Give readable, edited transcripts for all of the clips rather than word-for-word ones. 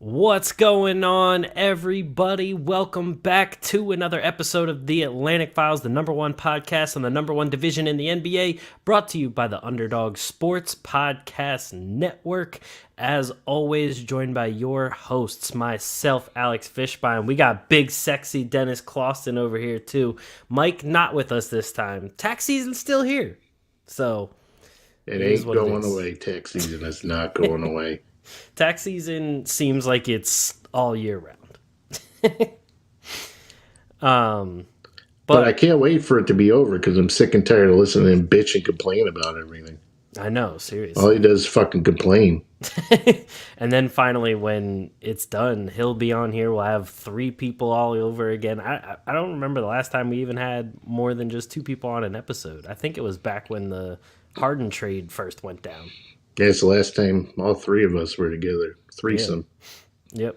What's going on, everybody? Welcome back to another episode of the Atlantic Files, the number one podcast on the number one division in the NBA, brought to you by the Underdog Sports Podcast Network. As always, joined by your hosts, myself, Alex Fishbein. We got big, sexy Dennis Clauston over here, too. Mike, not with us this time. Tax season's still here. So, it ain't going away. Tax season is not going away. Tax season seems like it's all year round. But I can't wait for it to be over because I'm sick and tired of listening to him bitch and complain about everything. I know, seriously. All he does is fucking complain. And then finally, when it's done, he'll be on here. We'll have three people all over again. I don't remember the last time we even had more than just two people on an episode. I think it was back when the Harden trade first went down. Yeah, it's the last time all three of us were together. Threesome. Yeah.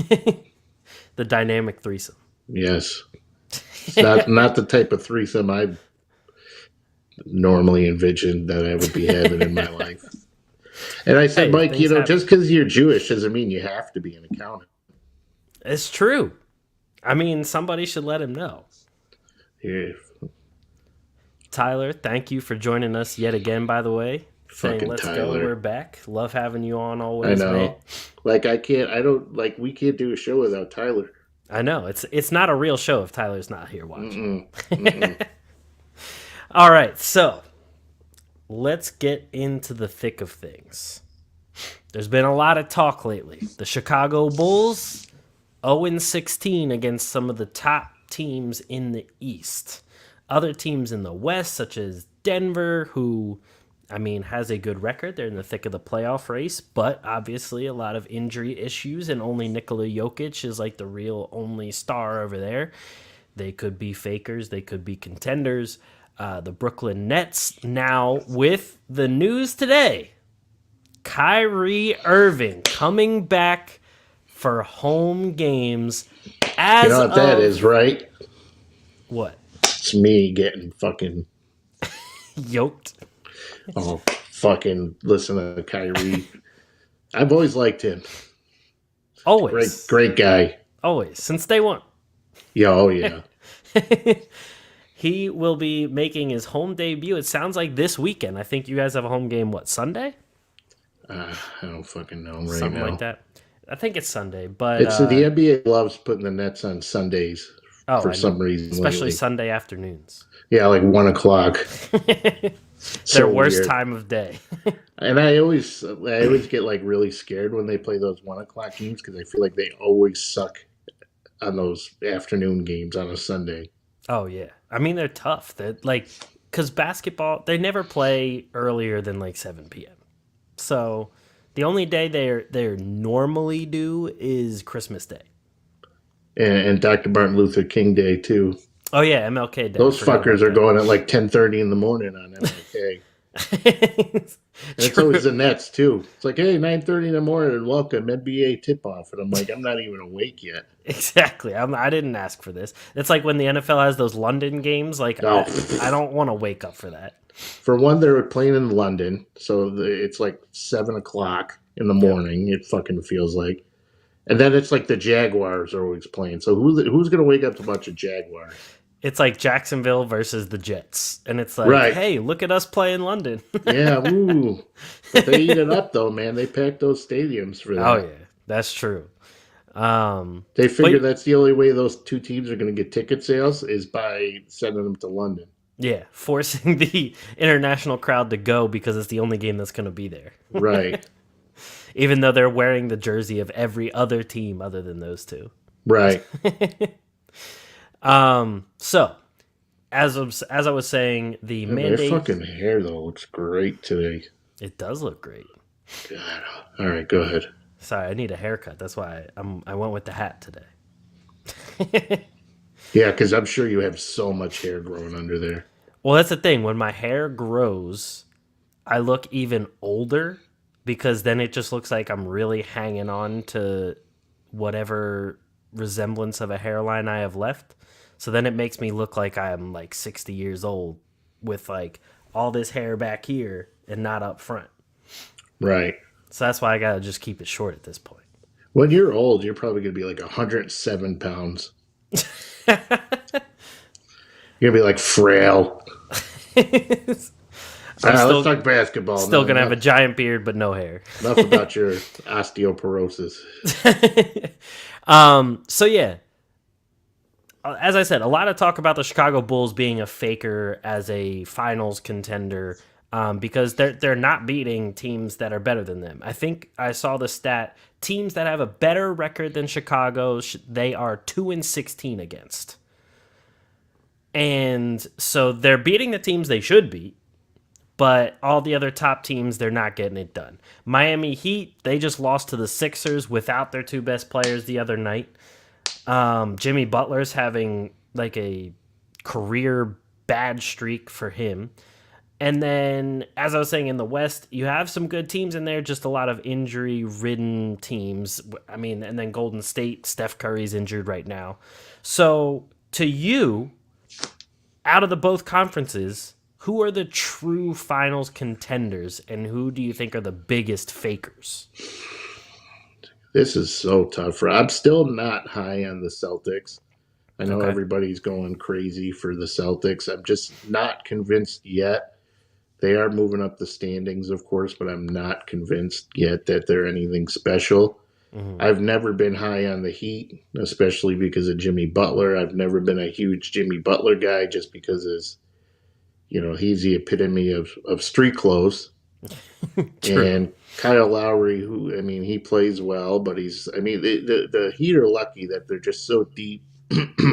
Yep. The dynamic threesome. Yes. It's not the type of threesome I normally envisioned that I would be having in my life. And I said, Mike, just because you're Jewish doesn't mean you have to be an accountant. It's true. I mean, somebody should let him know. Yeah. Tyler, thank you for joining us yet again, by the way. Saying let's Tyler. go, we're back. Love having you on always. I know. Mate. We can't do a show without Tyler. I know. It's not a real show if Tyler's not here watching. Mm-mm. All right, so let's get into the thick of things. There's been a lot of talk lately. The Chicago Bulls 0-16 against some of the top teams in the East. Other teams in the West, such as Denver, who has a good record. They're in the thick of the playoff race, but obviously a lot of injury issues, and only Nikola Jokic is like the real only star over there. They could be fakers. They could be contenders. The Brooklyn Nets now with the news today. Kyrie Irving coming back for home games. You know what that is, right? What? It's me getting fucking yoked. Oh, fucking listen to Kyrie. I've always liked him. Always. Great guy. Always. Since day one. Yeah, oh yeah. He will be making his home debut. It sounds like this weekend. I think you guys have a home game, what, Sunday? I don't fucking know Something now. like that. I think it's Sunday, but it's the NBA loves putting the Nets on Sundays for some reason. Especially lately. Sunday afternoons. Yeah, like 1:00. Their worst time of day. And I always get like really scared when they play those 1:00 games because I feel like they always suck on those afternoon games on a Sunday. Oh yeah, they're tough. They're like, because basketball, they never play earlier than like 7 p.m. So the only day they normally do is Christmas Day and Dr. Martin Luther King Day too. Oh yeah, MLK Day. Those fuckers are going at like 10:30 in the morning on MLK. And it's always the Nets too. It's like, hey, 9:30 in the morning and welcome NBA tip-off. And I'm like, I'm not even awake yet. Exactly. I didn't ask for this. It's like when the NFL has those London games. Like, no. I don't want to wake up for that. For one, they're playing in London, so it's like 7:00 in the morning. Yep. It fucking feels like. And then it's like the Jaguars are always playing. So who's going to wake up to watch a Jaguars? It's like Jacksonville versus the Jets. And it's like, Hey, look at us play in London. Yeah, ooh. But they eat it up, though, man. They pack those stadiums for that. Oh, yeah. That's true. They figure that's the only way those two teams are going to get ticket sales is by sending them to London. Yeah, forcing the international crowd to go because it's the only game that's going to be there. Right. Even though they're wearing the jersey of every other team other than those two. Right. So, as I was saying, the mandate. Their fucking hair though looks great today. It does look great. God. All right, go ahead. Sorry, I need a haircut. That's why I went with the hat today. Yeah, because I'm sure you have so much hair growing under there. Well, that's the thing. When my hair grows, I look even older because then it just looks like I'm really hanging on to whatever resemblance of a hairline I have left. So then it makes me look like I'm like 60 years old with like all this hair back here and not up front. Right. So that's why I got to just keep it short at this point. When you're old, you're probably going to be like 107 pounds. You're going to be like frail. I'm Let's still talk basketball. still No, gonna have a giant beard but no hair. enough about your osteoporosis. So yeah, as I said, a lot of talk about the Chicago Bulls being a faker as a finals contender, because they're not beating teams that are better than them. I think I saw the stat: teams that have a better record than Chicago, they are 2-16 against. And so they're beating the teams they should beat, but all the other top teams, they're not getting it done. Miami Heat, they just lost to the Sixers without their two best players the other night. Jimmy Butler's having like a career bad streak for him. And then, as I was saying, in the West, you have some good teams in there, just a lot of injury-ridden teams. I mean, and then Golden State, Steph Curry's injured right now. So, to you, out of the both conferences, who are the true finals contenders, and who do you think are the biggest fakers? This is so tough. I'm still not high on the Celtics. I know Okay. everybody's going crazy for the Celtics. I'm just not convinced yet. They are moving up the standings, of course, but I'm not convinced yet that they're anything special. Mm-hmm. I've never been high on the Heat, especially because of Jimmy Butler. I've never been a huge Jimmy Butler guy just because he's the epitome of street clothes. And Kyle Lowry, he plays well, but the Heat are lucky that they're just so deep,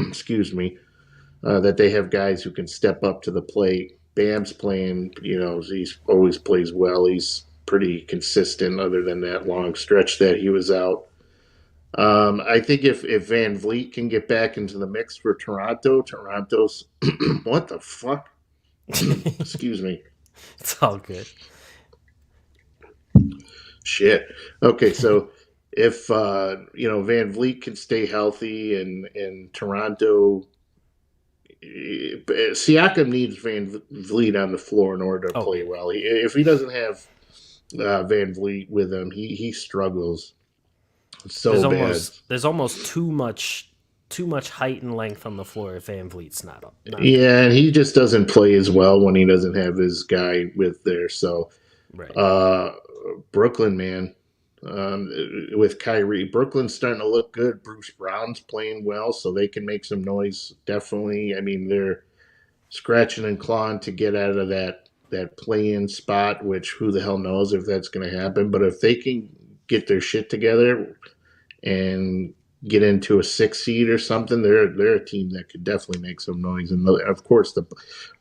excuse me, that they have guys who can step up to the plate. Bam's playing, he always plays well. He's pretty consistent other than that long stretch that he was out. I think if Van Vliet can get back into the mix for Toronto's what the fuck? Excuse me. It's all good. Shit. Okay, so if Van Vliet can stay healthy and Toronto, Siakam needs Van Vliet on the floor in order to play well. If he doesn't have Van Vliet with him, he struggles so bad. There's almost too much height and length on the floor if Van Vliet's not up. Yeah, and he just doesn't play as well when he doesn't have his guy with there. So, right. Brooklyn, man, with Kyrie, Brooklyn's starting to look good. Bruce Brown's playing well, so they can make some noise. Definitely, I mean they're scratching and clawing to get out of that play-in spot. Which who the hell knows if that's going to happen? But if they can get their shit together and get into a 6 seed or something, they're a team that could definitely make some noise. And of course,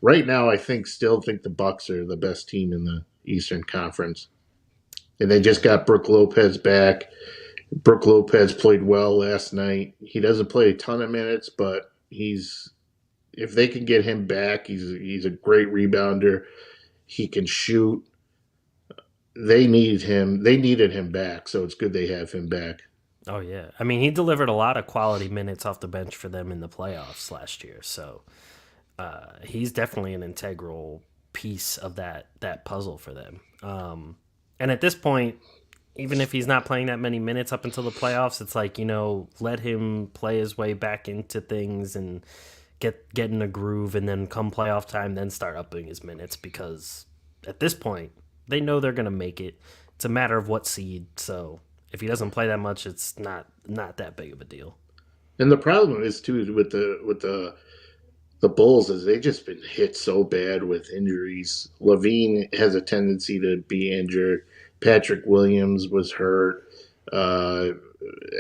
right now I still think the Bucks are the best team in the Eastern Conference. And they just got Brook Lopez back. Brook Lopez played well last night. He doesn't play a ton of minutes, but if they can get him back, he's a great rebounder. He can shoot. They needed him back, so it's good they have him back. Oh yeah, I mean he delivered a lot of quality minutes off the bench for them in the playoffs last year, so he's definitely an integral piece of that puzzle for them. And at this point, even if he's not playing that many minutes up until the playoffs, it's like, let him play his way back into things and get in a groove, and then come playoff time, then start upping his minutes, because at this point, they know they're going to make it. It's a matter of what seed, so if he doesn't play that much, it's not that big of a deal. And the problem is, too, with the Bulls is they've just been hit so bad with injuries. Levine has a tendency to be injured. Patrick Williams was hurt.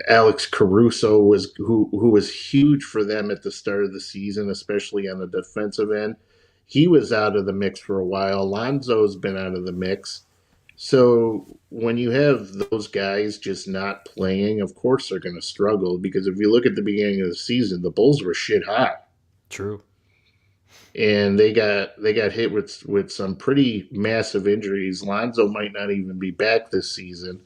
Alex Caruso who was huge for them at the start of the season, especially on the defensive end. He was out of the mix for a while. Lonzo's been out of the mix. So when you have those guys just not playing, of course they're going to struggle, because if you look at the beginning of the season, the Bulls were shit hot. True. And they got hit with some pretty massive injuries. Lonzo might not even be back this season,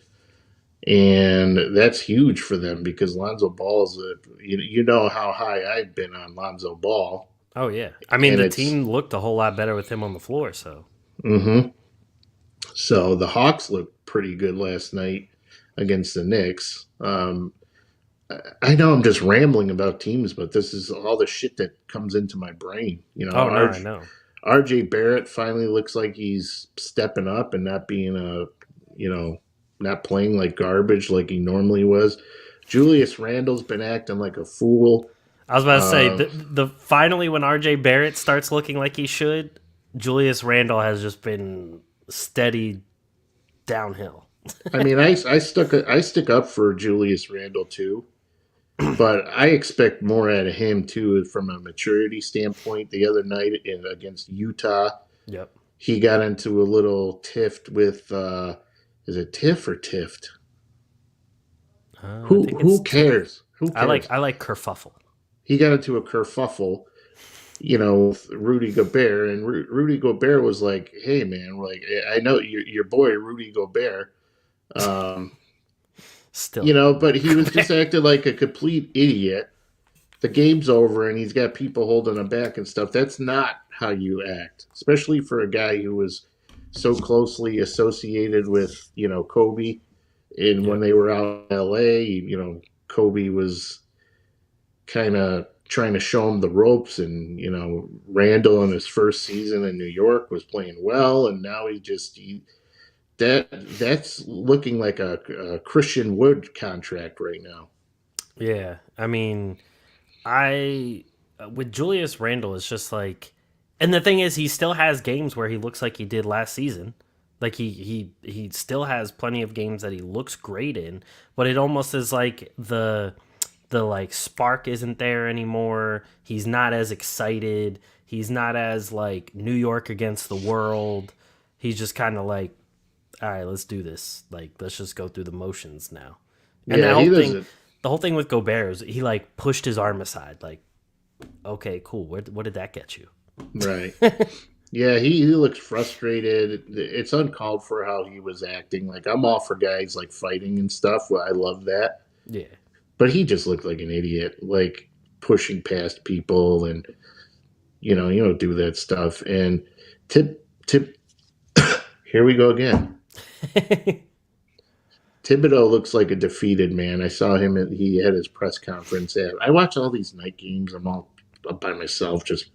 and that's huge for them because Lonzo Ball is you know how high I've been on Lonzo Ball. Oh yeah, I mean the team looked a whole lot better with him on the floor. So. Mm-hmm. So the Hawks looked pretty good last night against the Knicks. I know I'm just rambling about teams, but this is all the shit that comes into my brain. Oh no, I know. RJ Barrett finally looks like he's stepping up and not being not playing like garbage like he normally was. Julius Randle's been acting like a fool. I was about to say the finally when RJ Barrett starts looking like he should, Julius Randle has just been steady downhill. I mean, I stick up for Julius Randle too, but I expect more out of him too from a maturity standpoint. The other night against Utah, Yep. he got into a little tiff with is it tiff or tiffed? Who cares? Who cares? I like kerfuffle. He got into a kerfuffle, with Rudy Gobert, and Rudy Gobert was like, "Hey, man, like I know your boy Rudy Gobert, still, but he was just acting like a complete idiot. The game's over, and he's got people holding him back and stuff. That's not how you act, especially for a guy who was so closely associated with Kobe, and when they were out in LA, Kobe was kind of trying to show him the ropes, and Randall in his first season in New York was playing well, and now that's looking like a Christian Wood contract right now. Yeah, I mean, with Julius Randle, it's just like, and the thing is, he still has games where he looks like he did last season. Like he still has plenty of games that he looks great in, but it almost is like the like spark isn't there anymore. He's not as excited. He's not as like New York against the world. He's just kind of like, all right, let's do this. Like, let's just go through the motions now. And the whole thing with Gobert is he like pushed his arm aside. Like, okay, cool. What did that get you? Right. Yeah, he looks frustrated. It's uncalled for how he was acting. Like, I'm all for guys like fighting and stuff. Well, I love that. Yeah. But he just looked like an idiot, like pushing past people, and you don't do that stuff. And tip, here we go again. Thibodeau looks like a defeated man. I saw him. He had his press conference. I watch all these night games. I'm all up by myself, just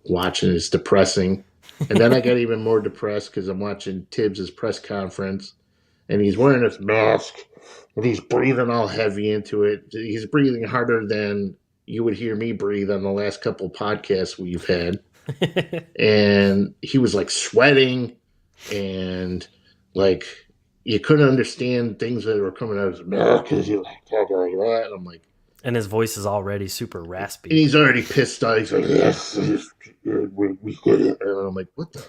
watching. It's depressing. And then I got even more depressed because I'm watching Tibbs' press conference, and he's wearing his mask. And he's breathing all heavy into it. He's breathing harder than you would hear me breathe on the last couple of podcasts we've had. And he was like sweating, and like you couldn't understand things that were coming out of his mouth because he was like talking like that. And I'm like, and his voice is already super raspy. And he's already pissed off. He's like, yes, we get it. And I'm like, what the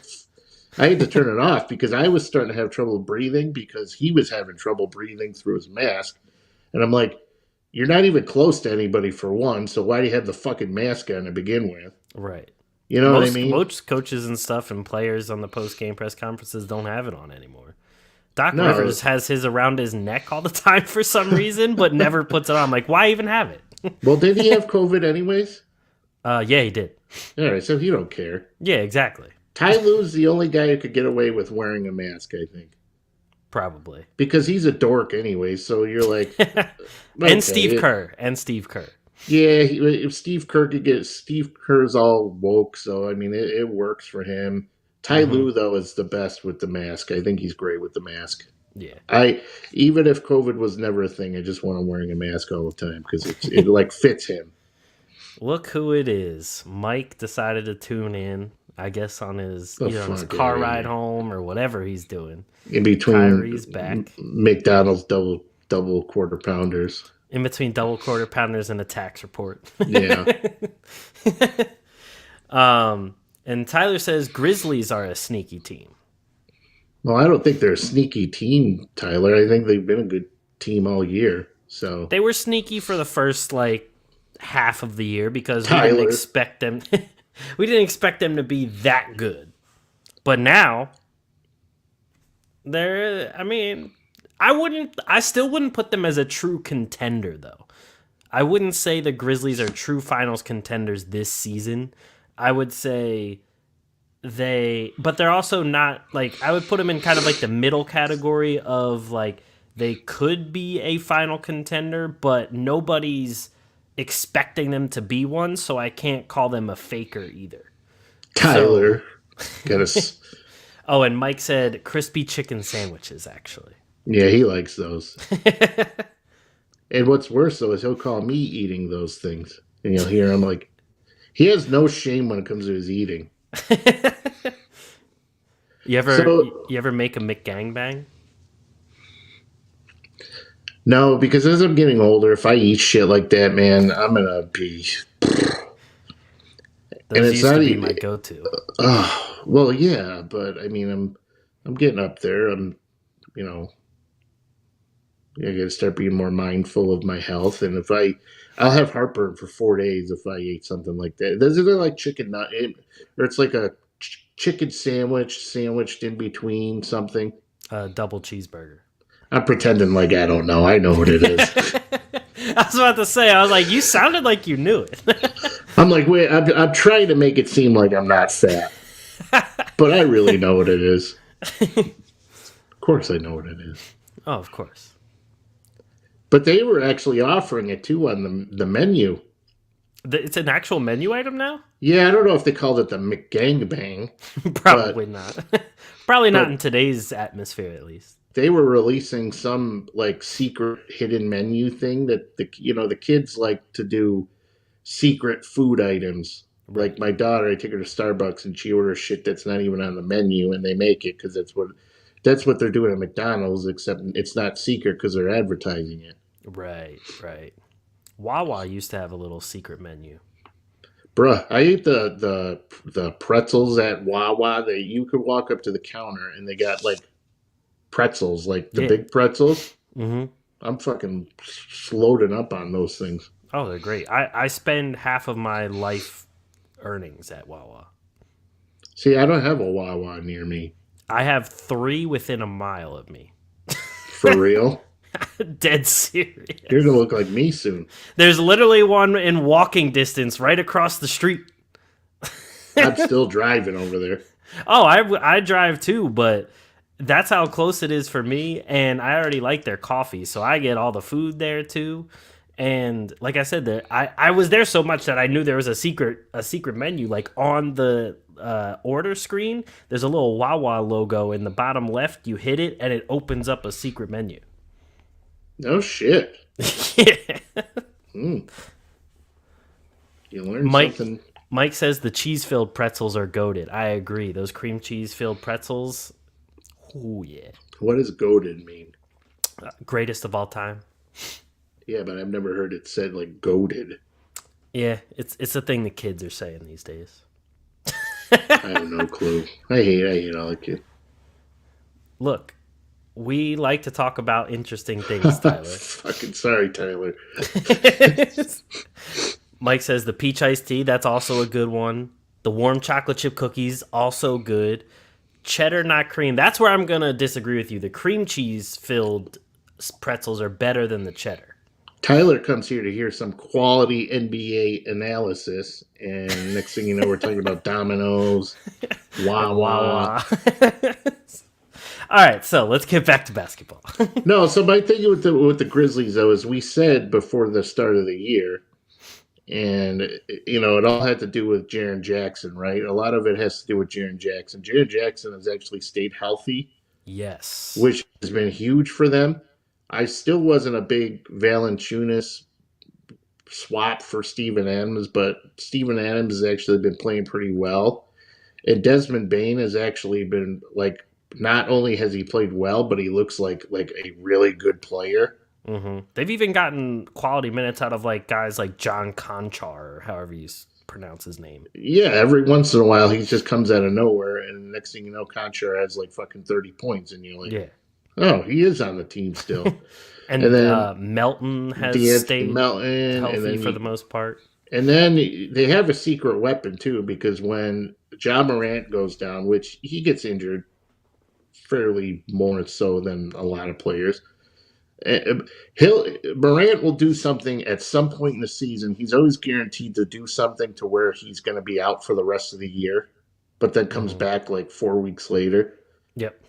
I had to turn it off because I was starting to have trouble breathing because he was having trouble breathing through his mask. And I'm like, you're not even close to anybody for one, so why do you have the fucking mask on to begin with? Right. You know what I mean? Most coaches and stuff and players on the post-game press conferences don't have it on anymore. Doc Rivers has his around his neck all the time for some reason, but never puts it on. I'm like, why even have it? Well, did he have COVID anyways? Yeah, he did. All right, so he don't care. Yeah, exactly. Ty Lue's the only guy who could get away with wearing a mask, I think. Probably. Because he's a dork anyway, so you're like... And Steve Kerr. Yeah, if Steve Kerr could get... Steve Kerr's all woke, so, I mean, it works for him. Ty Lue, though, is the best with the mask. I think he's great with the mask. Yeah. Even if COVID was never a thing, I just want him wearing a mask all the time because it like fits him. Look who it is. Mike decided to tune in, I guess, on his his car ride home or whatever he's doing. In between Kyrie's back. McDonald's double quarter pounders. In between double quarter pounders and a tax report. Yeah. And Tyler says Grizzlies are a sneaky team. Well, I don't think they're a sneaky team, Tyler. I think they've been a good team all year. So they were sneaky for the first half of the year because we didn't expect them. We didn't expect them to be that good. But now they're. I mean, I still wouldn't put them as a true contender though. I wouldn't say the Grizzlies are true finals contenders this season. I would say but they're also not I would put them in kind of like the middle category of they could be a final contender, but nobody's expecting them to be one, so I can't call them a faker either. Tyler, got us. Oh, and Mike said crispy chicken sandwiches, actually. Yeah, he likes those. And what's worse, though, is he'll call me eating those things. And you'll hear him like, he has no shame when it comes to his eating. You ever make a McGangbang? No, because as I'm getting older, if I eat shit like that, man, I'm going to be... Those used to be my go-to. Well, yeah, but I mean, I'm getting up there. I got to start being more mindful of my health. And I'll have heartburn for 4 days if I eat something like that. Is it like chicken nut, or it's like a chicken sandwich sandwiched in between something? Double cheeseburger. I'm pretending like I don't know. I know what it is. I was about to say, I was like, you sounded like you knew it. I'm like, wait, I'm trying to make it seem like I'm not fat. But I really know what it is. Of course I know what it is. Oh, of course. But they were actually offering it, too, on the menu. It's an actual menu item now? Yeah, I don't know if they called it the McGangbang. Probably not. Probably not in today's atmosphere, at least. They were releasing some, like, secret hidden menu thing that, the kids like to do secret food items. Right. Like, my daughter, I take her to Starbucks, and she orders shit that's not even on the menu, and they make it because that's what they're doing at McDonald's, except it's not secret because they're advertising it. Right. Wawa used to have a little secret menu. Bruh, I ate the pretzels at Wawa. You could walk up to the counter and they got like pretzels, like the big pretzels. Mm-hmm. I'm fucking loading up on those things. Oh, they're great. I spend half of my life earnings at Wawa. See, I don't have a Wawa near me. I have 3 within a mile of me. For real? Dead serious. You're going to look like me soon. There's literally one in walking distance right across the street. I'm still driving over there. Oh, I drive too, but that's how close it is for me. And I already like their coffee, so I get all the food there too. And like I said, I was there so much that I knew there was a secret menu. Like on the order screen, there's a little Wawa logo in the bottom left. You hit it, and it opens up a secret menu. No shit. Yeah. You learned something. Mike says the cheese-filled pretzels are goated. I agree. Those cream cheese-filled pretzels. Oh yeah. What does goated mean? Greatest of all time. Yeah, but I've never heard it said like goated. Yeah, it's a thing the kids are saying these days. I have no clue. I hate all the kids. Look, we like to talk about interesting things, Tyler. Fucking sorry, Tyler. Mike says the peach iced tea, that's also a good one. The warm chocolate chip cookies, also good. Cheddar, not cream. That's where I'm going to disagree with you. The cream cheese filled pretzels are better than the cheddar. Tyler comes here to hear some quality NBA analysis, and next thing you know, we're talking about Domino's, Wawa. All right, so let's get back to basketball. No, so my thing with the Grizzlies, though, is we said before the start of the year, and, it all had to do with Jaren Jackson, right? A lot of it has to do with Jaren Jackson. Jaren Jackson has actually stayed healthy. Yes. Which has been huge for them. I still wasn't a big Valanciunas swap for Steven Adams, but Steven Adams has actually been playing pretty well. And Desmond Bane has actually been, like, not only has he played well, but he looks like a really good player. Mm-hmm. They've even gotten quality minutes out of like guys like John Conchar, or however you pronounce his name. Yeah, every once in a while he just comes out of nowhere, and next thing you know, Conchar has like fucking 30 points, and you're like, yeah. Oh, he is on the team still. and then Melton has stayed healthy for the most part. And then they have a secret weapon too, because when Ja Morant goes down, which he gets injured fairly more so than a lot of players, Morant will do something at some point in the season. He's always guaranteed to do something to where he's going to be out for the rest of the year, but then comes back like 4 weeks later. Yep.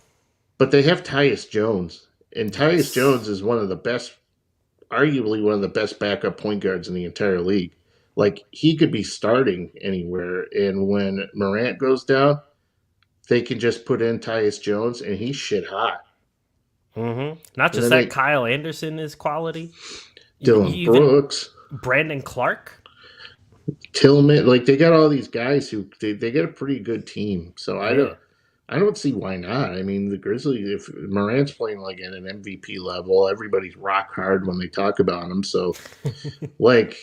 But they have Tyus Jones, And Tyus Yes. Jones is one of the best, arguably one of the best backup point guards in the entire league. Like he could be starting anywhere, and when Morant goes down, they can just put in Tyus Jones, and he's shit hot. Not And just then that, they Kyle Anderson is quality. Dylan Even Brooks, Brandon Clark. Tillman, like they got all these guys who they get a pretty good team. So Yeah. I don't see why not. I mean, the Grizzlies, if Morant's playing like at an MVP level, everybody's rock hard when they talk about him. So like,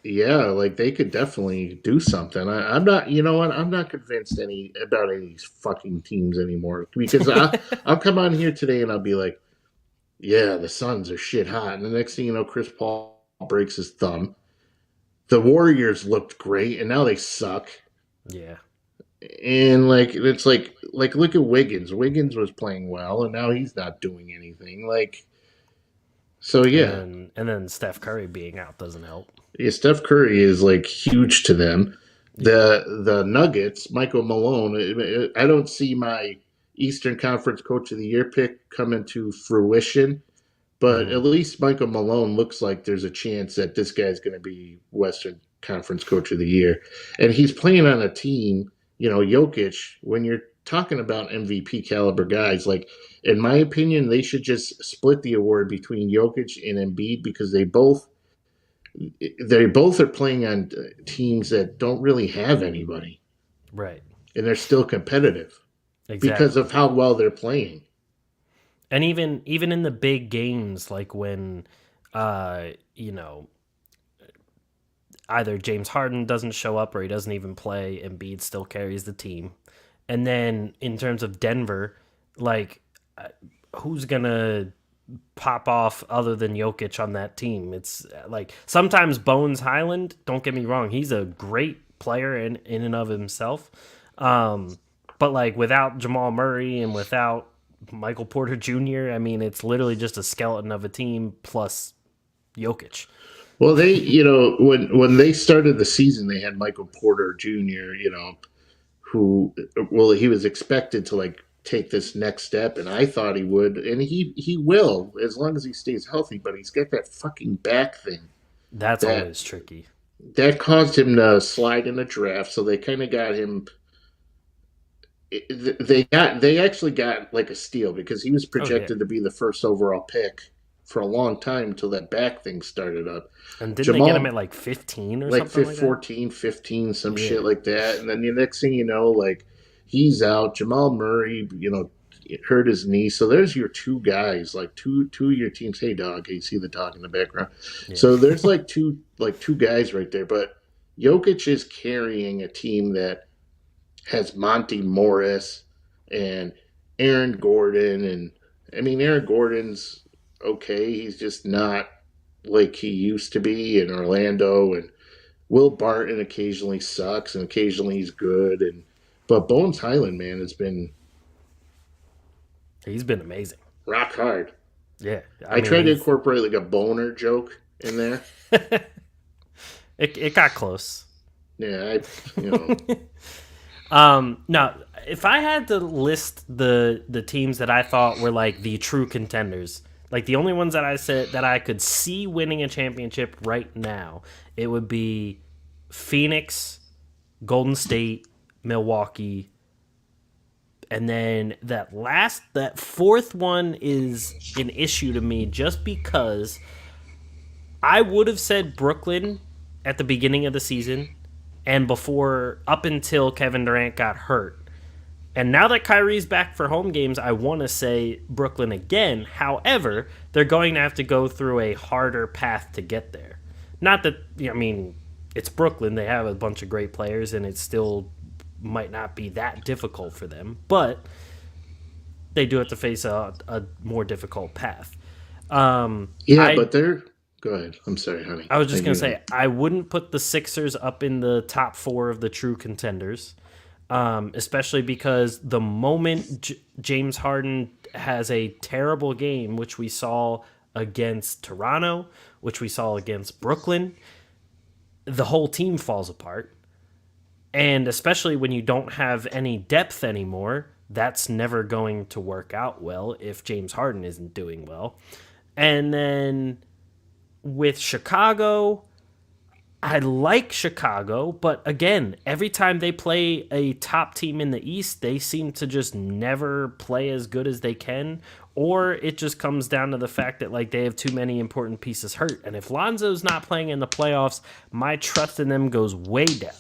yeah, like they could definitely do something. I'm not, you know what? I'm not convinced about any of these fucking teams anymore because I'll come on here today and I'll be like, yeah, the Suns are shit hot, and the next thing you know, Chris Paul breaks his thumb. The Warriors looked great, and now they suck. Yeah. And like it's like look at Wiggins. Wiggins was playing well, and now he's not doing anything. Like so, yeah. And then Steph Curry being out doesn't help. Yeah, Steph Curry is like huge to them. Yeah. The Nuggets, Michael Malone. I don't see my Eastern Conference Coach of the Year pick coming to fruition, but Hmm. at least Michael Malone looks like there's a chance that this guy's going to be Western Conference Coach of the Year, and he's playing on a team. You know, Jokic. When you're talking about MVP caliber guys, like in my opinion, they should just split the award between Jokic and Embiid because they both are playing on teams that don't really have anybody, Right. and they're still competitive because Exactly. of how well they're playing. And even in the big games, like when, you know, either James Harden doesn't show up or he doesn't even play, Embiid still carries the team. And then in terms of Denver, like who's gonna pop off other than Jokic on that team? It's like sometimes Bones Highland. Don't get me wrong, he's a great player in and of himself. Um, but like without Jamal Murray and without Michael Porter Jr., I mean, it's literally just a skeleton of a team plus Jokic. Well, when they started the season, they had Michael Porter Jr. Who, well, he was expected to like take this next step, and I thought he would, and he will as long as he stays healthy. But he's got that fucking back thing That's that always tricky. that caused him to slide in the draft. So they kind of got him. They actually got like a steal because he was Oh yeah. projected to be the first overall pick for a long time until that back thing started up. And didn't they get him at Jamal, like 15 or like something like that? 14, 15, some shit Yeah. like that. And then the next thing you know, like he's out. Jamal Murray, hurt his knee. So there's your two guys, like two of your teams. Hey dog, hey, you see the dog in the background. Yeah. So there's like two guys right there. But Jokic is carrying a team that has Monty Morris and Aaron Gordon, and I mean Aaron Gordon's okay. He's just not like he used to be in Orlando, and Will Barton occasionally sucks and occasionally he's good, and but Bones Highland, man, has been He's been amazing. rock hard. Yeah. I I mean, tried to he's incorporate like a boner joke in there. it got close. Yeah, you know, Now, if I had to list the teams that I thought were like the true contenders, like the only ones that I said that I could see winning a championship right now, it would be Phoenix, Golden State, Milwaukee, and then that fourth one is an issue to me just because I would have said Brooklyn at the beginning of the season and before up until Kevin Durant got hurt. And now that Kyrie's back for home games, I want to say Brooklyn again. However, they're going to have to go through a harder path to get there. Not that, I mean, it's Brooklyn. They have a bunch of great players, and it still might not be that difficult for them. But they do have to face a more difficult path. yeah, I but they're go ahead. I'm sorry, honey. I was just gonna You know, say I wouldn't put the Sixers up in the top four of the true contenders, especially because the moment James Harden has a terrible game, which we saw against Toronto, which we saw against Brooklyn, the whole team falls apart. And especially when you don't have any depth anymore, that's never going to work out well if James Harden isn't doing well. And then with Chicago, I like Chicago, but again, every time they play a top team in the East, they seem to just never play as good as they can, or it just comes down to the fact that like they have too many important pieces hurt. And if Lonzo's not playing in the playoffs, my trust in them goes way down.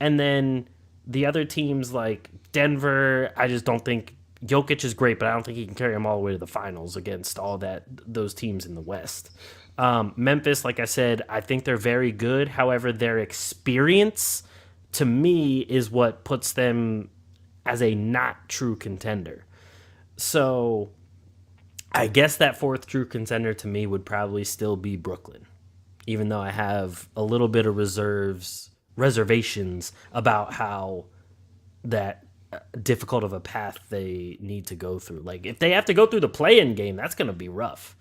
And then the other teams like Denver, I just don't think Jokic is great, but I don't think he can carry them all the way to the finals against all those teams in the West. Memphis, like I said, I think they're very good. However, their experience, to me, is what puts them as a not true contender. So I guess that fourth true contender to me would probably still be Brooklyn, even though I have a little bit of reservations about how that difficult of a path they need to go through. Like if they have to go through the play-in game, that's going to be rough.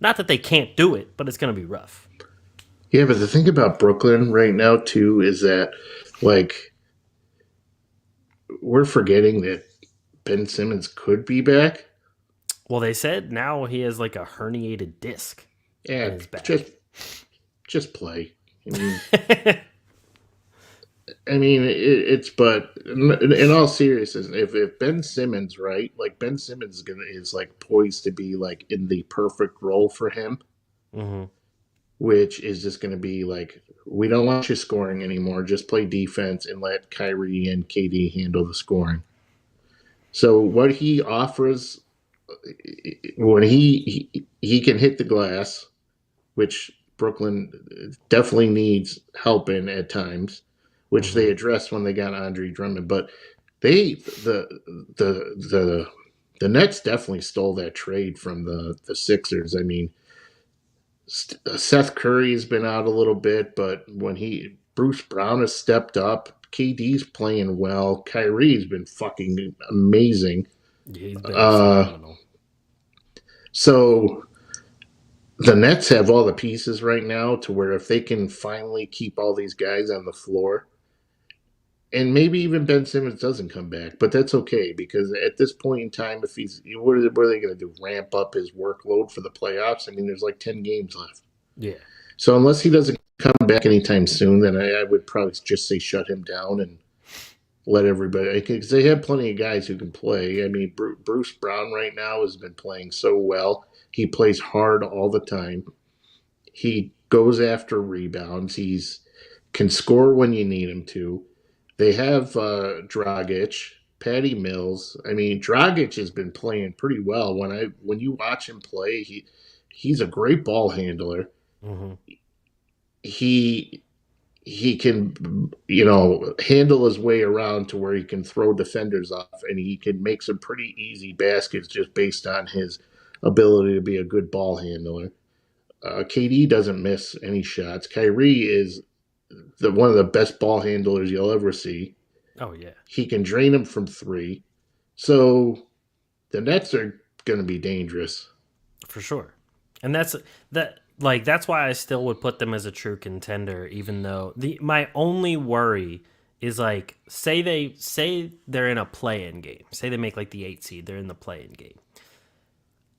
Not that they can't do it, but it's going to be rough. Yeah, but the thing about Brooklyn right now too is that like we're forgetting that Ben Simmons could be back. Well, they said now he has like a herniated disc in his back. Just play. It's but in all seriousness, if Ben Simmons, right, like Ben Simmons is like poised to be like in the perfect role for him, which is just going to be like we don't want you scoring anymore. Just play defense and let Kyrie and KD handle the scoring. So what he offers when he can hit the glass, which Brooklyn definitely needs help in at times, which they addressed when they got Andre Drummond. But the Nets definitely stole that trade from the Sixers. I mean, Seth Curry has been out a little bit, but when Bruce Brown has stepped up, KD's playing well. Kyrie's been fucking amazing. Yeah, he's been phenomenal. So the Nets have all the pieces right now to where if they can finally keep all these guys on the floor, and maybe even Ben Simmons doesn't come back, but that's okay because at this point in time, if what are they going to do? Ramp up his workload for the playoffs? I mean, there's like 10 games left. Yeah. So unless he doesn't come back anytime soon, then I would probably just say shut him down and let everybody, because they have plenty of guys who can play. I mean, Bruce Brown right now has been playing so well. He plays hard all the time. He goes after rebounds. Can score when you need him to. They have Dragic, Patty Mills. I mean, Dragic has been playing pretty well. When you watch him play, he's a great ball handler. Mm-hmm. He can, handle his way around to where he can throw defenders off, and he can make some pretty easy baskets just based on his ability to be a good ball handler. KD doesn't miss any shots. Kyrie is one of the best ball handlers you'll ever see. Oh, yeah. He can drain them from three. So the Nets are going to be dangerous. For sure. And that's why I still would put them as a true contender, even though my only worry is like, say they're in a play-in game. Say they make like the 8 seed, they're in the play-in game.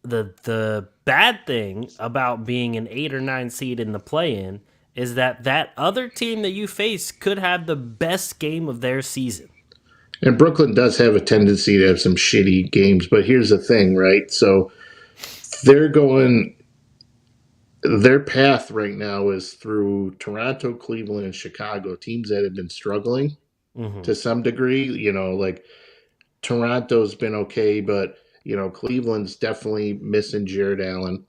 The bad thing about being an 8 or 9 seed in the play-in is that other team that you face could have the best game of their season. And Brooklyn does have a tendency to have some shitty games, but here's the thing, right? So their path right now is through Toronto, Cleveland, and Chicago, teams that have been struggling to some degree. Like Toronto's been okay, but Cleveland's definitely missing Jared Allen.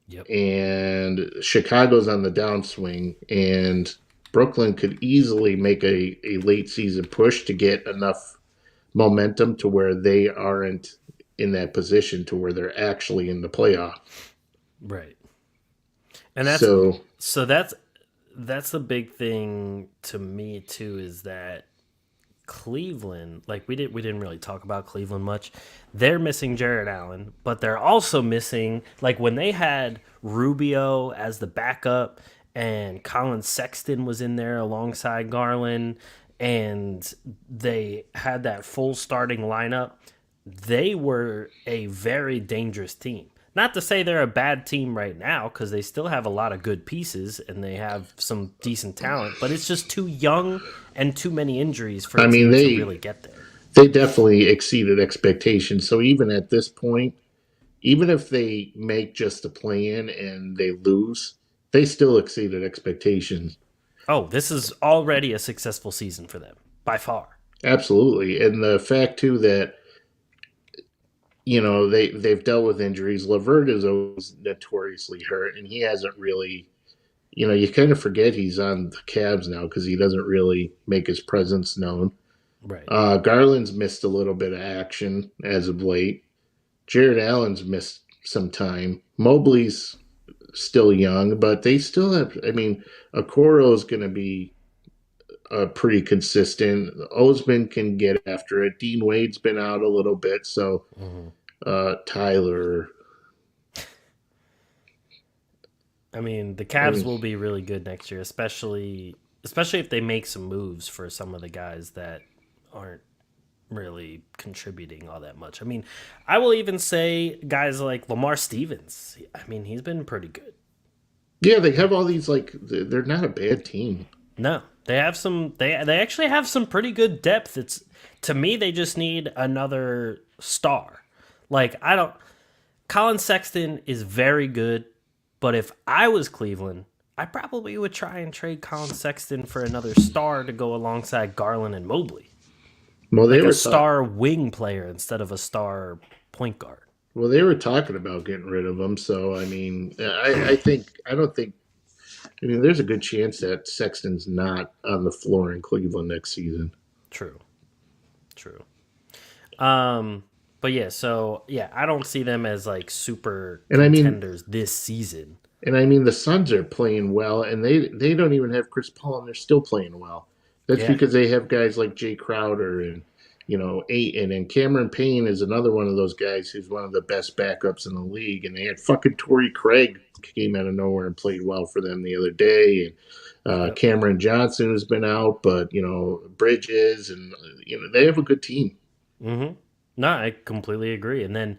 Yep. And Chicago's on the downswing, and Brooklyn could easily make a late season push to get enough momentum to where they aren't in that position to where they're actually in the playoff. Right. And that's the big thing to me too, is that Cleveland, like we didn't really talk about Cleveland much. They're missing Jared Allen, but they're also missing, like when they had Rubio as the backup and Colin Sexton was in there alongside Garland, and they had that full starting lineup, they were a very dangerous team. Not to say they're a bad team right now, because they still have a lot of good pieces and they have some decent talent, but it's just too young and too many injuries for a I mean, team to really get there. they definitely exceeded expectations. So even at this point, even if they make just a play in and they lose, they still exceeded expectations. Oh, this is already a successful season for them, by far. Absolutely. And the fact too that they've dealt with injuries. Levert is always notoriously hurt, and he hasn't really. You kind of forget he's on the Cavs now because he doesn't really make his presence known. Right. Garland's missed a little bit of action as of late. Jared Allen's missed some time. Mobley's still young, but they still have. I mean, Okoro's going to be pretty consistent. Osman can get after it. Dean Wade's been out a little bit, so Tyler. I mean, the Cavs will be really good next year, especially if they make some moves for some of the guys that aren't really contributing all that much. I mean, I will even say guys like Lamar Stevens. I mean, he's been pretty good. Yeah, they have all these they're not a bad team. No, they have some. They actually have some pretty good depth. It's to me, they just need another star. Like I don't. Colin Sexton is very good, but if I was Cleveland, I probably would try and trade Colin Sexton for another star to go alongside Garland and Mobley. Well, they Like were a star wing player instead of a star point guard. Well, they were talking about getting rid of him. So I mean, I don't think. I mean, there's a good chance that Sexton's not on the floor in Cleveland next season. True. But yeah, so yeah, I don't see them as like super contenders this season. And I mean, the Suns are playing well, and they don't even have Chris Paul, and they're still playing well. That's because they have guys like Jay Crowder and Ayton, and Cameron Payne is another one of those guys who's one of the best backups in the league. And they had fucking Torrey Craig came out of nowhere and played well for them the other day, and Cameron Johnson has been out, but Bridges, and they have a good team. Mm-hmm. No, I completely agree. And then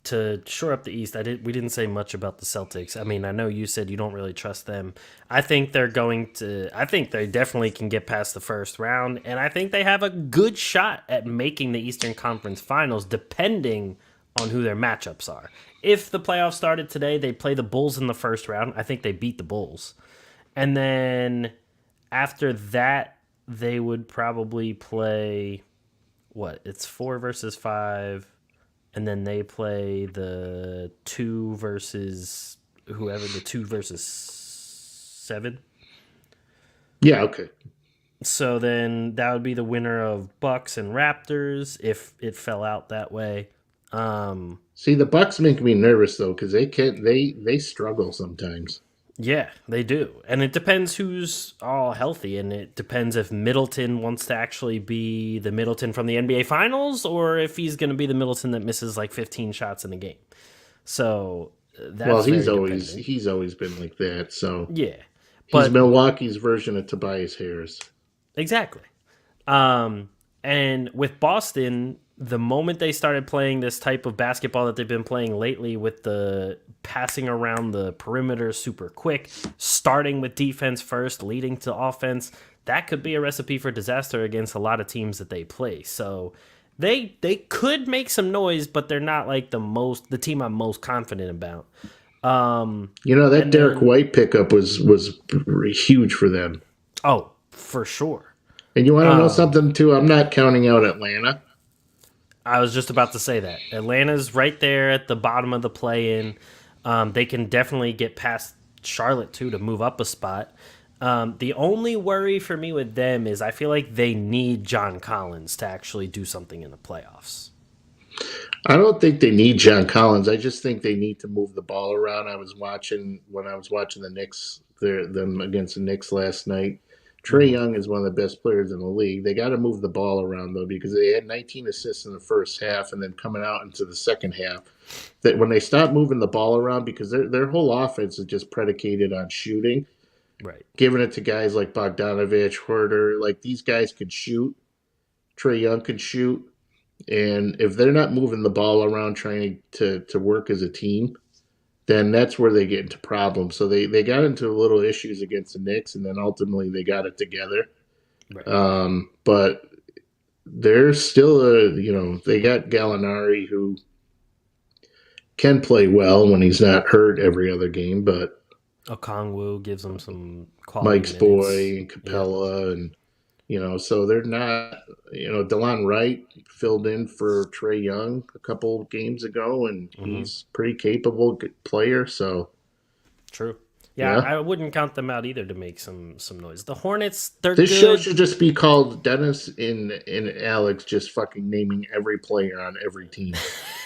to shore up the East, we didn't say much about the Celtics. I mean, I know you said you don't really trust them. I think they definitely can get past the first round, and I think they have a good shot at making the Eastern Conference Finals, depending on who their matchups are. If the playoffs started today, they play the Bulls in the first round. I think they beat the Bulls. And then after that, they would probably play, it's 4 versus 5. And then they play the 2 versus whoever, the 2 versus 7. Yeah, okay. So then that would be the winner of Bucks and Raptors if it fell out that way. See, the Bucks make me nervous though because they struggle sometimes. Yeah, they do. And it depends who's all healthy, and it depends if Middleton wants to actually be the Middleton from the NBA Finals or if he's going to be the Middleton that misses like 15 shots in a game. So that's he's always been like that. So yeah, he's Milwaukee's version of Tobias Harris. Exactly. And with Boston, the moment they started playing this type of basketball that they've been playing lately with the passing around the perimeter super quick, starting with defense first, leading to offense, that could be a recipe for disaster against a lot of teams that they play. So they could make some noise, but they're not like the team I'm most confident about. That Derek White pickup was huge for them. Oh, for sure. And you want to know something too? I'm not counting out Atlanta. I was just about to say that. Atlanta's right there at the bottom of the play-in. They can definitely get past Charlotte, too, to move up a spot. The only worry for me with them is I feel like they need John Collins to actually do something in the playoffs. I don't think they need John Collins. I just think they need to move the ball around. When I was watching the Knicks, them against the Knicks last night, Trae Young is one of the best players in the league. They got to move the ball around, though, because they had 19 assists in the first half, and then coming out into the second half, that when they stop moving the ball around, because their whole offense is just predicated on shooting, Right. giving it to guys like Bogdanovich, Huerter. Like, these guys could shoot. Trae Young could shoot. And if they're not moving the ball around trying to work as a team, then that's where they get into problems. So they got into little issues against the Knicks, and then ultimately they got it together. Right. But they're still, they got Gallinari, who can play well when he's not hurt every other game, but Okongwu gives them some quality Mike's minutes. boy and Capella, and so they're not. DeLon Wright filled in for Trae Young a couple games ago, and he's pretty capable player. So true. Yeah, yeah. I wouldn't count them out either to make some noise. The Hornets, they're This good. show should just be called Dennis and Alex just fucking naming every player on every team.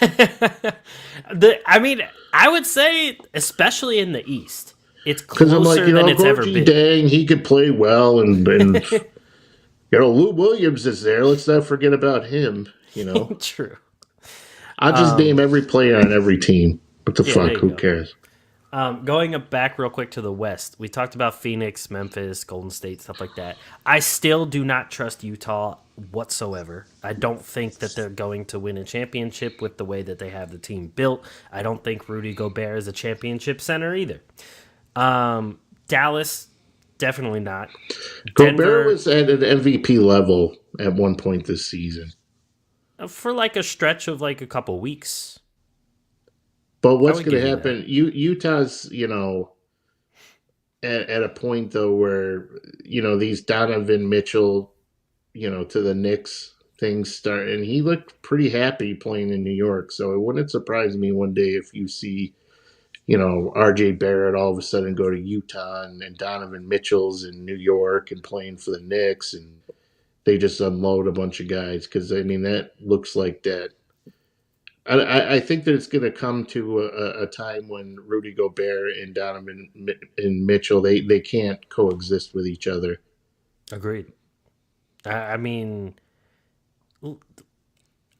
I mean, I would say, especially in the East, it's Because I'm like, closer than it's ever been. Dang, he could play well, and Lou Williams is there. Let's not forget about him. True. I'll just name every player on every team. What the fuck? Who cares? Going back real quick to the West, we talked about Phoenix, Memphis, Golden State, stuff like that. I still do not trust Utah whatsoever. I don't think that they're going to win a championship with the way that they have the team built. I don't think Rudy Gobert is a championship center either. Dallas, definitely not. Gobert was at an MVP level at one point this season. For like a stretch of like a couple weeks. But what's going to happen? Utah's, at a point though where these Donovan Mitchell, to the Knicks things start, and he looked pretty happy playing in New York. So it wouldn't surprise me one day if you see, R.J. Barrett all of a sudden go to Utah, and Donovan Mitchell's in New York and playing for the Knicks, and they just unload a bunch of guys, because that looks like that. I think that it's going to come to a time when Rudy Gobert and Donovan and Mitchell, they can't coexist with each other. Agreed. I mean,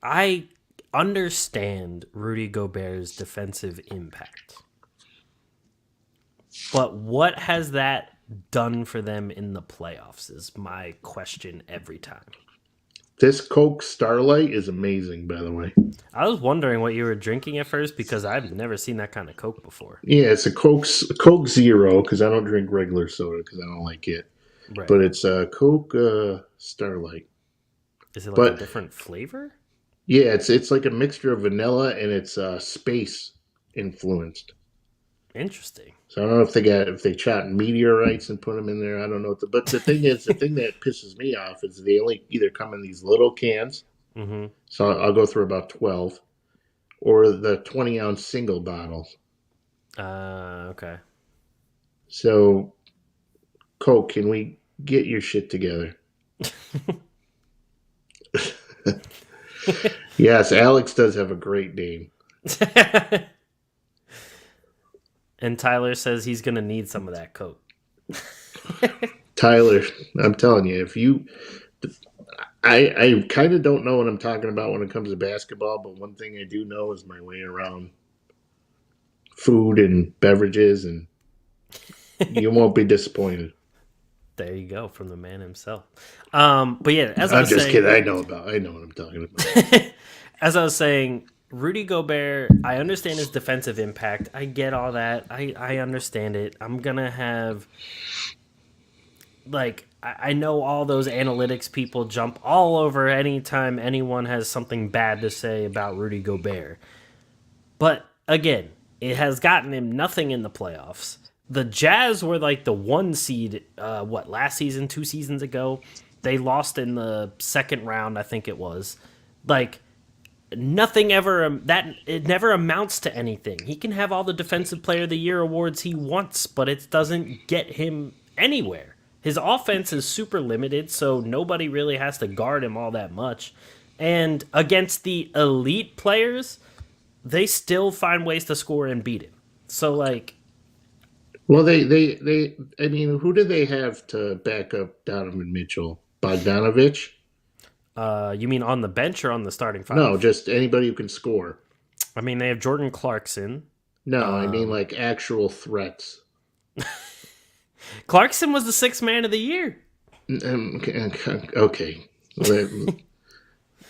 I understand Rudy Gobert's defensive impact. But what has that done for them in the playoffs is my question every time. This Coke Starlight is amazing, by the way. I was wondering what you were drinking at first, because I've never seen that kind of Coke before. Yeah, it's a Coke Zero, because I don't drink regular soda because I don't like it. Right. But it's a Coke Starlight. Is it like a different flavor? Yeah, it's like a mixture of vanilla, and it's space influenced. Interesting. So I don't know if they shot meteorites and put them in there. I don't know. But the thing is, the thing that pisses me off is they only either come in these little cans. Mm-hmm. So I'll go through about 12, or the 20-ounce single bottles. Okay. So, Coke, can we get your shit together? Yes, Alex does have a great name. And Tyler says he's going to need some of that Coke. Tyler, I'm telling you, I kind of don't know what I'm talking about when it comes to basketball, but one thing I do know is my way around food and beverages, and you won't be disappointed. There you go, from the man himself. But yeah, as I was just saying, kidding. I know what I'm talking about. As I was saying, Rudy Gobert, I understand his defensive impact. I get all that. I understand it. I'm gonna have I know all those analytics people jump all over anytime anyone has something bad to say about Rudy Gobert. But again, it has gotten him nothing in the playoffs. The Jazz were like the 1 seed, last season, 2 seasons ago? They lost in the second round, I think it was. Nothing ever, it never amounts to anything. He can have all the Defensive Player of the Year awards he wants, but it doesn't get him anywhere. His offense is super limited, so nobody really has to guard him all that much. And against the elite players, they still find ways to score and beat him. So, well, they I mean, who do they have to back up Donovan Mitchell? Bogdanovich? You mean on the bench or on the starting five? No, just anybody who can score. I mean, they have Jordan Clarkson. No, I mean actual threats. Clarkson was the sixth man of the year. Okay.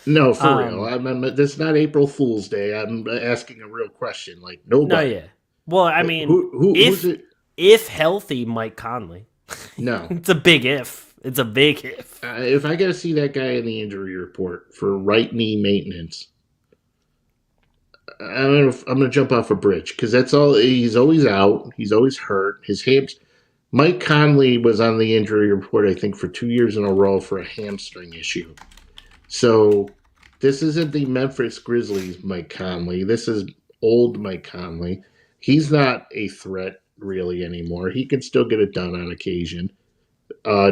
No, for real. That's not April Fool's Day. I'm asking a real question. Like No, nobody. yeah. Well, I mean, Who's it? if healthy, Mike Conley. No. It's a big if. It's a big if. If I got to see that guy in the injury report for right knee maintenance, I'm gonna jump off a bridge because that's all. He's always out. He's always hurt. His hips. Mike Conley was on the injury report, I think, for 2 years in a row for a hamstring issue. So this isn't the Memphis Grizzlies Mike Conley. This is old Mike Conley. He's not a threat really anymore. He can still get it done on occasion.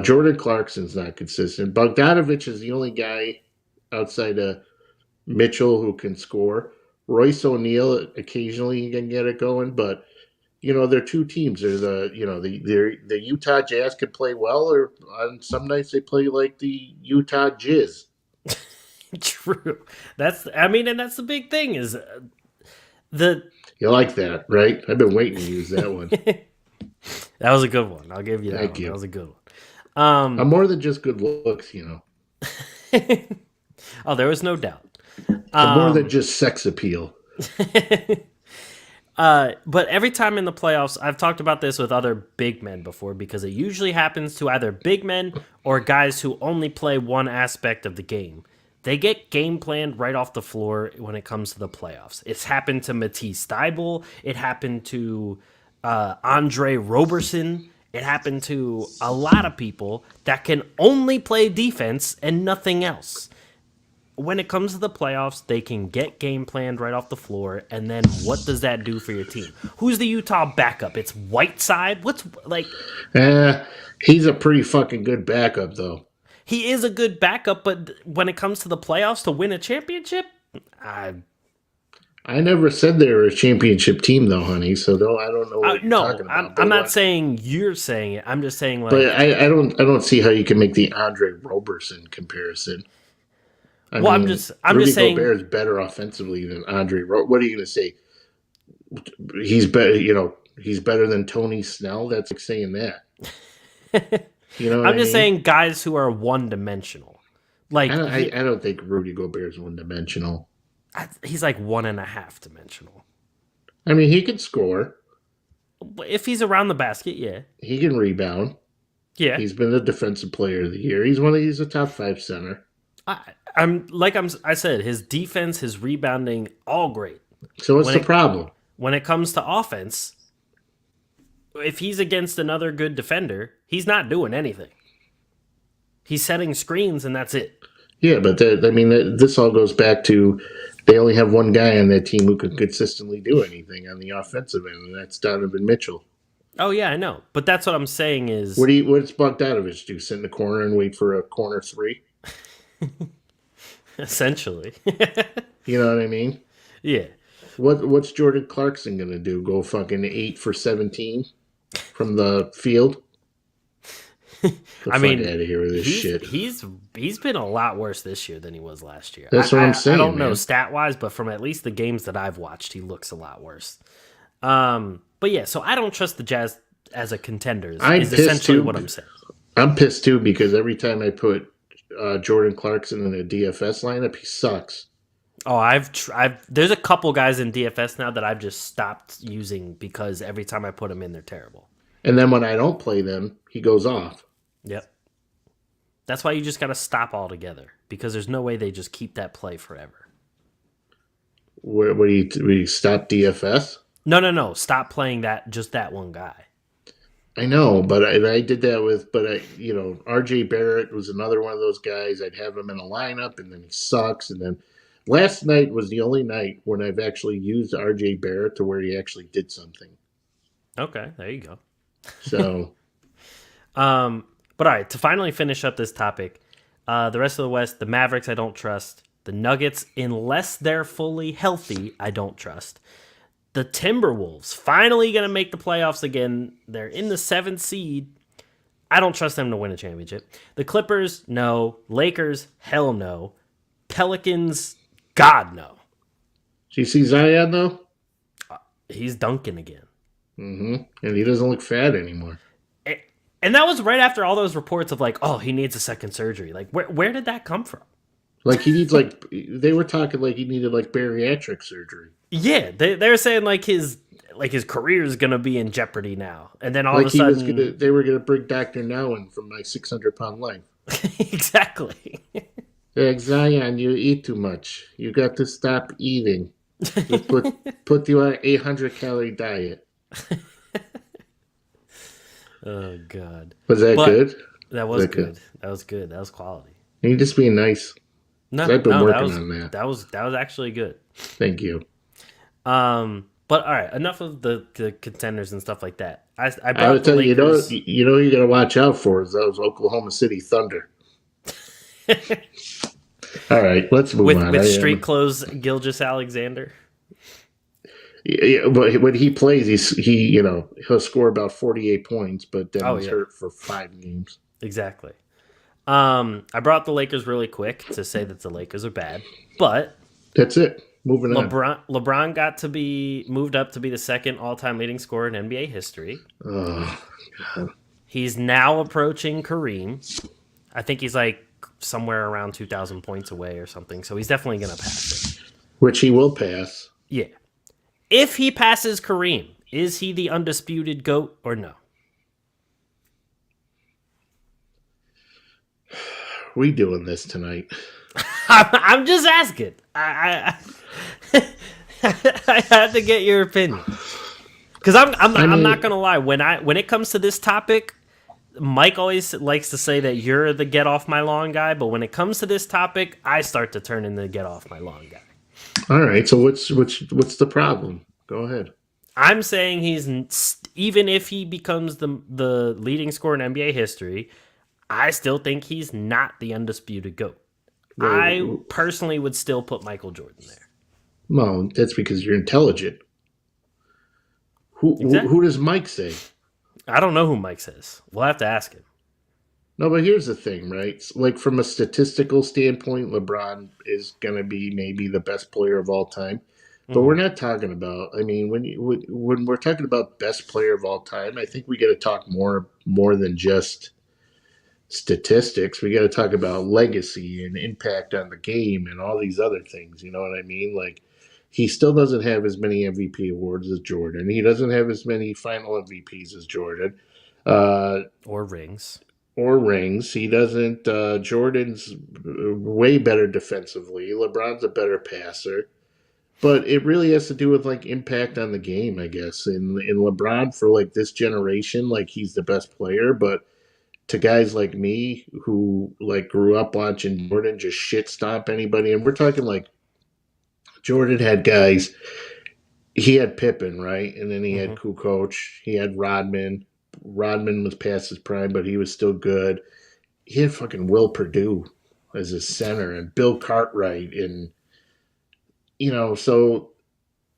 Jordan Clarkson's not consistent. Bogdanovich is the only guy outside of Mitchell who can score. Royce O'Neal occasionally can get it going, but they're two teams. They're the Utah Jazz can play well, or on some nights they play like the Utah Jizz. True. And that's the big thing is You like that, right? I've been waiting to use that one. That was a good one. I'll give you that. Thank you. That was a good one. I'm more than just good looks, Oh, there was no doubt. I'm more than just sex appeal. But every time in the playoffs, I've talked about this with other big men before because it usually happens to either big men or guys who only play one aspect of the game. They get game planned right off the floor when it comes to the playoffs. It's happened to Matisse Thybulle. It happened to Andre Roberson. It happened to a lot of people that can only play defense and nothing else. When it comes to the playoffs, they can get game planned right off the floor, and then what does that do for your team? Who's the Utah backup? It's Whiteside? What's like... He's a pretty fucking good backup, though. He is a good backup, but when it comes to the playoffs to win a championship, I never said they were a championship team, though, honey. So I don't know what you're talking about. I'm not saying you're saying it. I'm just saying, like... But I don't see how you can make the Andre Roberson comparison. I'm just saying Gobert is better offensively than Andre. What are you going to say? He's better. He's better than Tony Snell. That's like saying that. I'm just saying guys who are one dimensional. Like I don't think Rudy Gobert is one dimensional. He's like 1.5 dimensional. I mean, he can score if he's around the basket. Yeah, he can rebound. Yeah, he's been the defensive player of the year. He's a top 5 center. I said, his defense, his rebounding, all great. So what's the problem? When it comes to offense, if he's against another good defender, he's not doing anything. He's setting screens, and that's it. Yeah, but this all goes back to they only have one guy on that team who can consistently do anything on the offensive end, and that's Donovan Mitchell. Oh, yeah, I know. But that's what I'm saying is... What does Bogdanovich do? Sit in the corner and wait for a corner three? Essentially. You know what I mean? Yeah. What's Jordan Clarkson going to do? Go fucking 8 for 17 from the field? I mean, out of here with this shit. He's been a lot worse this year than he was last year. That's what I'm saying. I don't know stat-wise, but from at least the games that I've watched, he looks a lot worse. But yeah, so I don't trust the Jazz as a contenders. Is essentially what I'm saying. I'm pissed too because every time I put Jordan Clarkson in a DFS lineup, he sucks. Oh, there's a couple guys in DFS now that I've just stopped using because every time I put them in, they're terrible. And then when I don't play them, he goes off. Yep. That's why you just got to stop altogether because there's no way they just keep that play forever. What do you stop DFS? No. Stop playing that one guy. I know, but I did that with, RJ Barrett was another one of those guys. I'd have him in a lineup, and then he sucks. And then last night was the only night when I've actually used RJ Barrett to where he actually did something. Okay, there you go. So, but all right, to finally finish up this topic, the rest of the West, the Mavericks, I don't trust. The Nuggets, unless they're fully healthy, I don't trust. The Timberwolves, finally going to make the playoffs again. They're in the 7th seed. I don't trust them to win a championship. The Clippers, no. Lakers, hell no. Pelicans, God no. Do you see Zion, though? He's dunking again. Mm-hmm. And he doesn't look fat anymore. And that was right after all those reports of like, oh, he needs a second surgery. Like, where did that come from? Like he needs like they were talking like he needed like bariatric surgery. Yeah, they're saying like his career is gonna be in jeopardy now, and then all Like of a sudden, they were gonna bring Doctor Now in from my 600-pound life. exactly. Like, Zion, you eat too much. You got to stop eating. We put you on an 800-calorie diet. Oh God, Was that but good? that was good. That was good. That was quality. You just being nice. No, I've been no, working on that. That was actually good. Thank you. But all right, enough of the contenders and stuff like that. I I brought would the tell Lakers. you know you got to watch out for is those Oklahoma City Thunder. All right, let's move on. With street clothes, Gilgeous Alexander. Yeah, but when he plays, he'll score about 48 points, but then he's hurt for 5 games. Exactly. I brought the Lakers really quick to say that the Lakers are bad, but that's it. Moving on. LeBron got to be moved up to be the second all-time leading scorer in NBA history. Oh, God. He's now approaching Kareem. I think he's like somewhere around 2,000 points away or something, so he's definitely going to pass it. Which he will pass. Yeah. If he passes Kareem, is he the undisputed GOAT or no? We doing this tonight? I'm just asking. I have to get your opinion because I'm not gonna lie. When it comes to this topic, Mike always likes to say that you're the get off my lawn guy, but when it comes to this topic, I start to turn into the get off my lawn guy. All right. So what's the problem? Go ahead. I'm saying even if he becomes the leading scorer in NBA history, I still think he's not the undisputed GOAT. I personally would still put Michael Jordan there. Well, that's because you're intelligent. Who does Mike say? I don't know who Mike says. We'll have to ask him. No, but here's the thing, right? Like from a statistical standpoint, LeBron is going to be maybe the best player of all time. But we're not talking about. I mean, when we're talking about best player of all time, I think we got to talk more than just statistics. We got to talk about legacy and impact on the game and all these other things. You know what I mean? Like, he still doesn't have as many MVP awards as Jordan. He doesn't have as many final MVPs as Jordan. Or rings. He doesn't. Jordan's way better defensively. LeBron's a better passer. But it really has to do with like impact on the game, I guess. In LeBron for like this generation, like he's the best player, but to guys like me who like grew up watching Jordan just shit stomp anybody, and we're talking like Jordan had guys. He had Pippen, right, and then he had Kukoc. He had Rodman. Rodman was past his prime, but he was still good. He had fucking Will Perdue as his center, and Bill Cartwright, and so.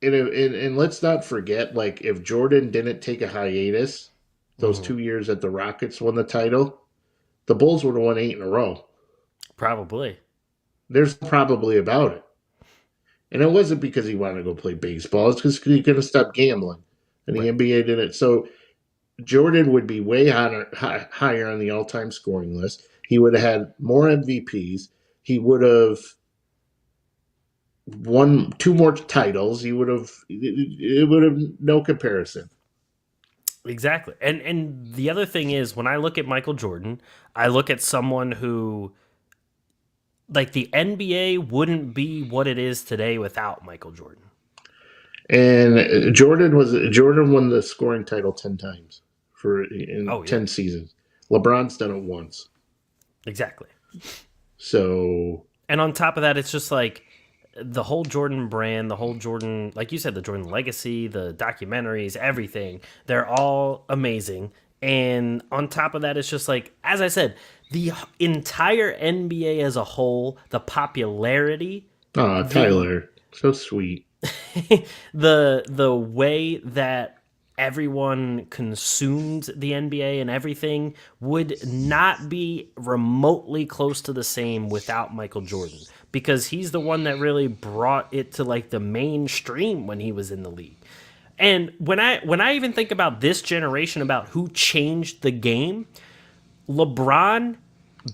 And let's not forget, like, if Jordan didn't take a hiatus, those 2 years that the Rockets won the title, the Bulls would have won 8 in a row. Probably. There's probably about it. And it wasn't because he wanted to go play baseball. It's because he couldn't stop gambling. And the NBA did it. So Jordan would be way higher on the all-time scoring list. He would have had more MVPs. He would have won 2 more titles. It would have no comparison. Exactly. And the other thing is, when I look at Michael Jordan, I look at someone who, like, the NBA wouldn't be what it is today without Michael Jordan. And Jordan won the scoring title 10 times in 10 seasons. LeBron's done it once. Exactly. So, and on top of that, it's just like the whole Jordan brand, the whole Jordan, like you said, the Jordan legacy, the documentaries, everything, they're all amazing. And on top of that, it's just like, as I said, the entire NBA as a whole, the popularity. Oh, Tyler, so sweet. the way that everyone consumed the NBA and everything would not be remotely close to the same without Michael Jordan, because he's the one that really brought it to like the mainstream when he was in the league. And when I even think about this generation, about who changed the game, LeBron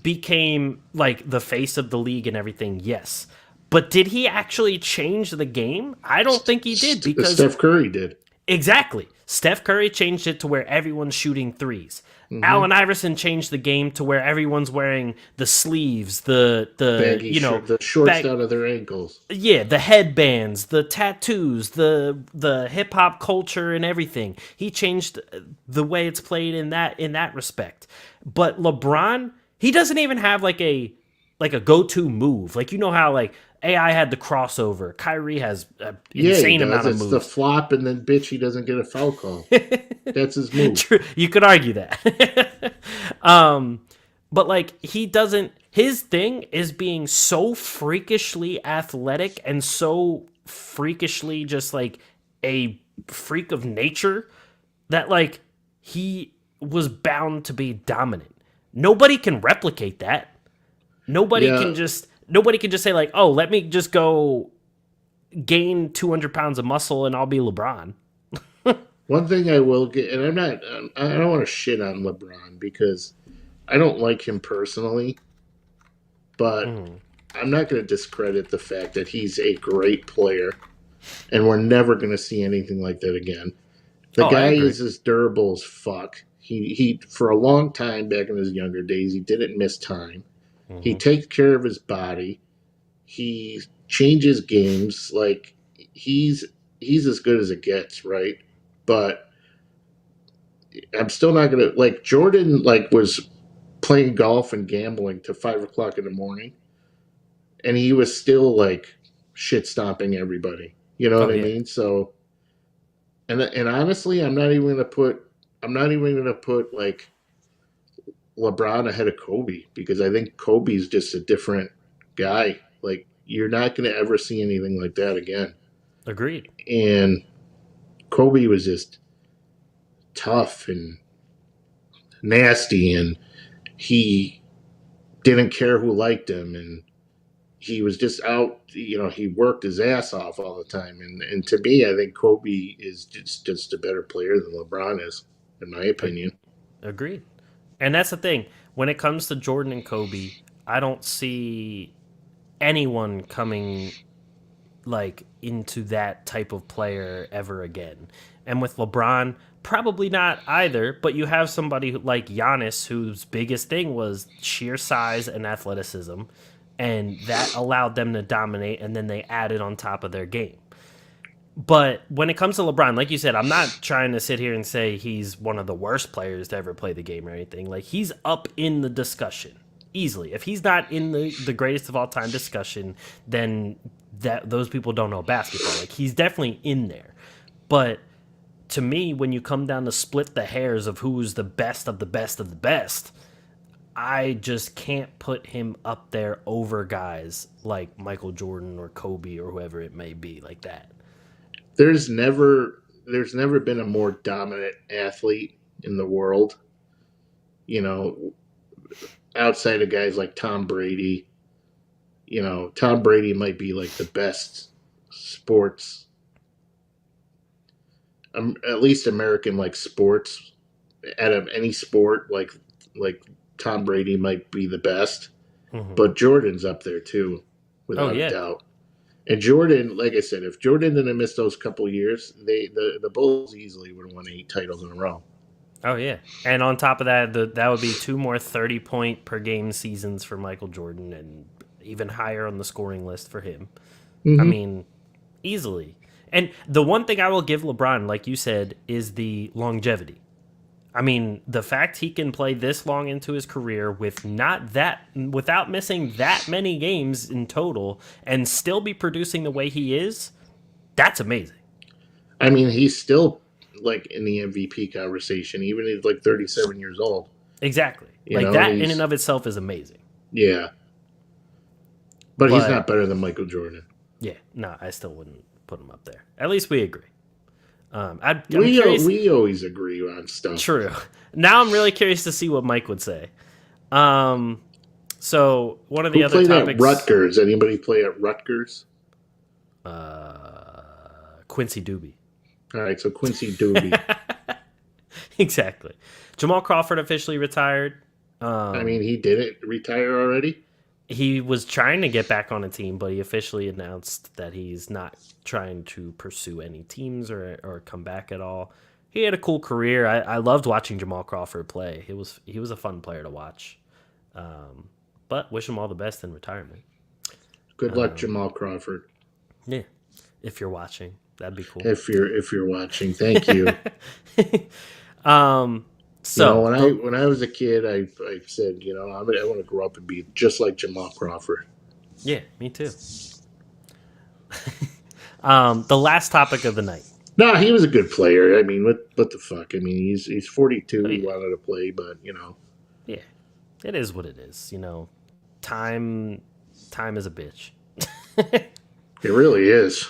became like the face of the league and everything, yes. But did he actually change the game? I don't think he did, because Steph Curry did. exactly. Steph Curry changed it to where everyone's shooting threes. Mm-hmm. Allen Iverson changed the game to where everyone's wearing the sleeves, the Baggy you know, the shorts down to their ankles. yeah, the headbands, the tattoos, the hip hop culture and everything. He changed the way it's played in that respect. But LeBron, he doesn't even have like a go-to move. Like, you know how like AI had the crossover, Kyrie has an insane amount of It's moves. the flop, and then bitch, he doesn't get a foul call. That's his move. True. You could argue that. But like, he doesn't, his thing is being so freakishly athletic and so freakishly just like a freak of nature that like he was bound to be dominant. Nobody can replicate that. Nobody Yeah. can just say like, "Oh, let me just go gain 200 pounds of muscle and I'll be LeBron." One thing I will get, and I don't want to shit on LeBron because I don't like him personally, but I'm not going to discredit the fact that he's a great player, and we're never going to see anything like that again. The guy is as durable as fuck. He for a long time back in his younger days, he didn't miss time. He takes care of his body. He changes games. Like, he's as good as it gets, right? But I'm still not gonna, like, Jordan like was playing golf and gambling to 5 o'clock in the morning, and he was still like shit stomping everybody. You know what I mean? So, and honestly, I'm not even gonna put like LeBron ahead of Kobe, because I think Kobe's just a different guy. Like, you're not going to ever see anything like that again. Agreed. And Kobe was just tough and nasty, and he didn't care who liked him, and he was just out. He worked his ass off all the time. And to me, I think Kobe is just a better player than LeBron is, in my opinion. Agreed. And that's the thing. When it comes to Jordan and Kobe, I don't see anyone coming like into that type of player ever again. And with LeBron, probably not either, but you have somebody like Giannis, whose biggest thing was sheer size and athleticism, and that allowed them to dominate, and then they added on top of their game. But when it comes to LeBron, like you said, I'm not trying to sit here and say he's one of the worst players to ever play the game or anything. Like, he's up in the discussion easily. If he's not in the greatest of all time discussion, then those people don't know basketball. Like, he's definitely in there. But to me, when you come down to split the hairs of who's the best of the best of the best, I just can't put him up there over guys like Michael Jordan or Kobe or whoever it may be like that. There's never been a more dominant athlete in the world, outside of guys like Tom Brady. Tom Brady might be like the best sports, at least American like sports, out of any sport. Like Tom Brady might be the best, but Jordan's up there too, without a doubt. And Jordan, like I said, if Jordan didn't miss those couple years, the Bulls easily would have won 8 titles in a row. Oh, yeah. And on top of that, that would be 2 more 30-point per game seasons for Michael Jordan, and even higher on the scoring list for him. I mean, easily. And the one thing I will give LeBron, like you said, is the longevity. I mean, the fact he can play this long into his career without missing that many games in total and still be producing the way he is, that's amazing. I mean, he's still like in the MVP conversation, even if he's like 37 years old. Exactly. That in and of itself is amazing. Yeah. But he's not better than Michael Jordan. Yeah, no, I still wouldn't put him up there. At least we agree. We always agree on stuff. True. Now I'm really curious to see what Mike would say. So one of the other topics. At Rutgers? Anybody play at Rutgers? Quincy Doobie. All right, so Quincy Doobie. Exactly. Jamal Crawford officially retired. I mean, he didn't retire already. He was trying to get back on a team, but he officially announced that he's not trying to pursue any teams or come back at all. He had a cool career. I loved watching Jamal Crawford play. He was a fun player to watch. But wish him all the best in retirement. Good luck, Jamal Crawford. Yeah, if you're watching, that'd be cool. If you're watching, thank you. So when I was a kid, I said, I want to grow up and be just like Jamal Crawford. Yeah, me too. The last topic of the night. No, he was a good player. I mean, what the fuck? I mean, he's 42. Oh, yeah. He wanted to play, but Yeah, it is what it is. Time is a bitch. It really is.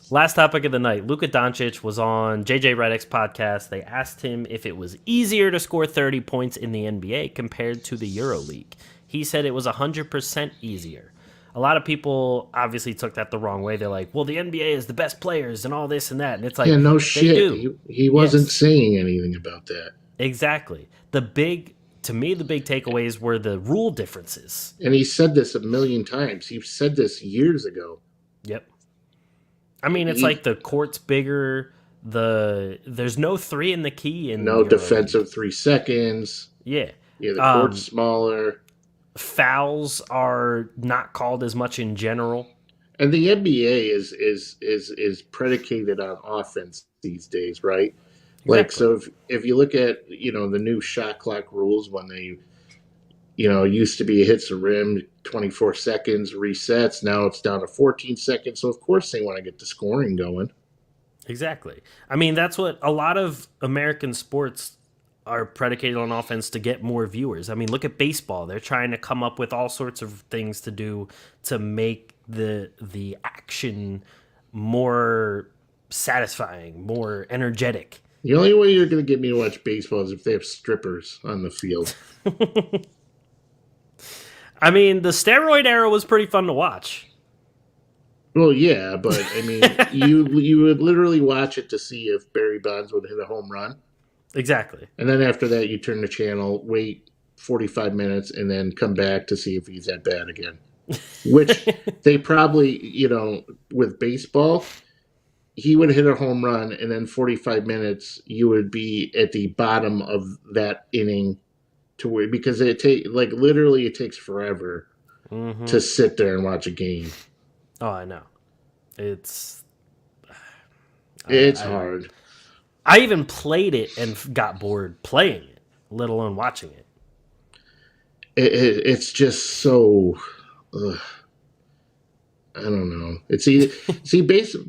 Last topic of the night. Luka Doncic was on JJ Redick's podcast. They asked him if it was easier to score 30 points in the NBA compared to the EuroLeague. He said it was 100% easier. A lot of people obviously took that the wrong way. They're like, well, the NBA is the best players and all this and that. And it's like, yeah, no shit. He wasn't saying anything about that. Exactly. To me, the big takeaways were the rule differences. And he said this a million times. He said this years ago. Yep. I mean, it's like the court's bigger. There's no three in the key. No defensive 3 seconds. Yeah. Yeah, the court's smaller. Fouls are not called as much in general. And the NBA is predicated on offense these days, right? Exactly. Like, so if you look at, the new shot clock rules when they, used to be hits the rim, 24 seconds, resets. Now it's down to 14 seconds. So, of course, they want to get the scoring going. Exactly. I mean, that's what a lot of American sports are predicated on offense to get more viewers. I mean, look at baseball. They're trying to come up with all sorts of things to do to make the action more satisfying, more energetic. The only way you're going to get me to watch baseball is if they have strippers on the field. I mean, the steroid era was pretty fun to watch. Well, yeah, but I mean, you would literally watch it to see if Barry Bonds would hit a home run. Exactly. And then after that, you turn the channel, wait 45 minutes, and then come back to see if he's at bat again. Which they probably, with baseball, he would hit a home run, and then 45 minutes, you would be at the bottom of that inning because it takes forever to sit there and watch a game. Oh, I know. It's hard. I even played it and got bored playing it, let alone watching it. It's just so. I don't know. It's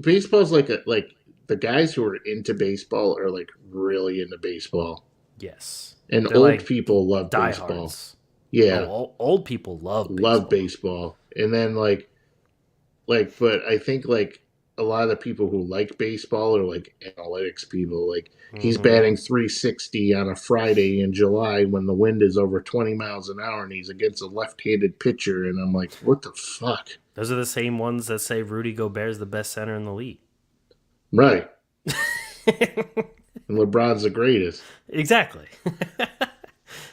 baseball's like the guys who are into baseball are like really into baseball. Yes, and they're old people love diehards. Baseball. Yeah, old people love baseball, and then but I think a lot of the people who like baseball are like analytics people. Like he's batting 360 on a Friday in July when the wind is over 20 miles an hour and he's against a left-handed pitcher. And I'm like, what the fuck? Those are the same ones that say Rudy Gobert's the best center in the league. Right. And LeBron's the greatest. Exactly.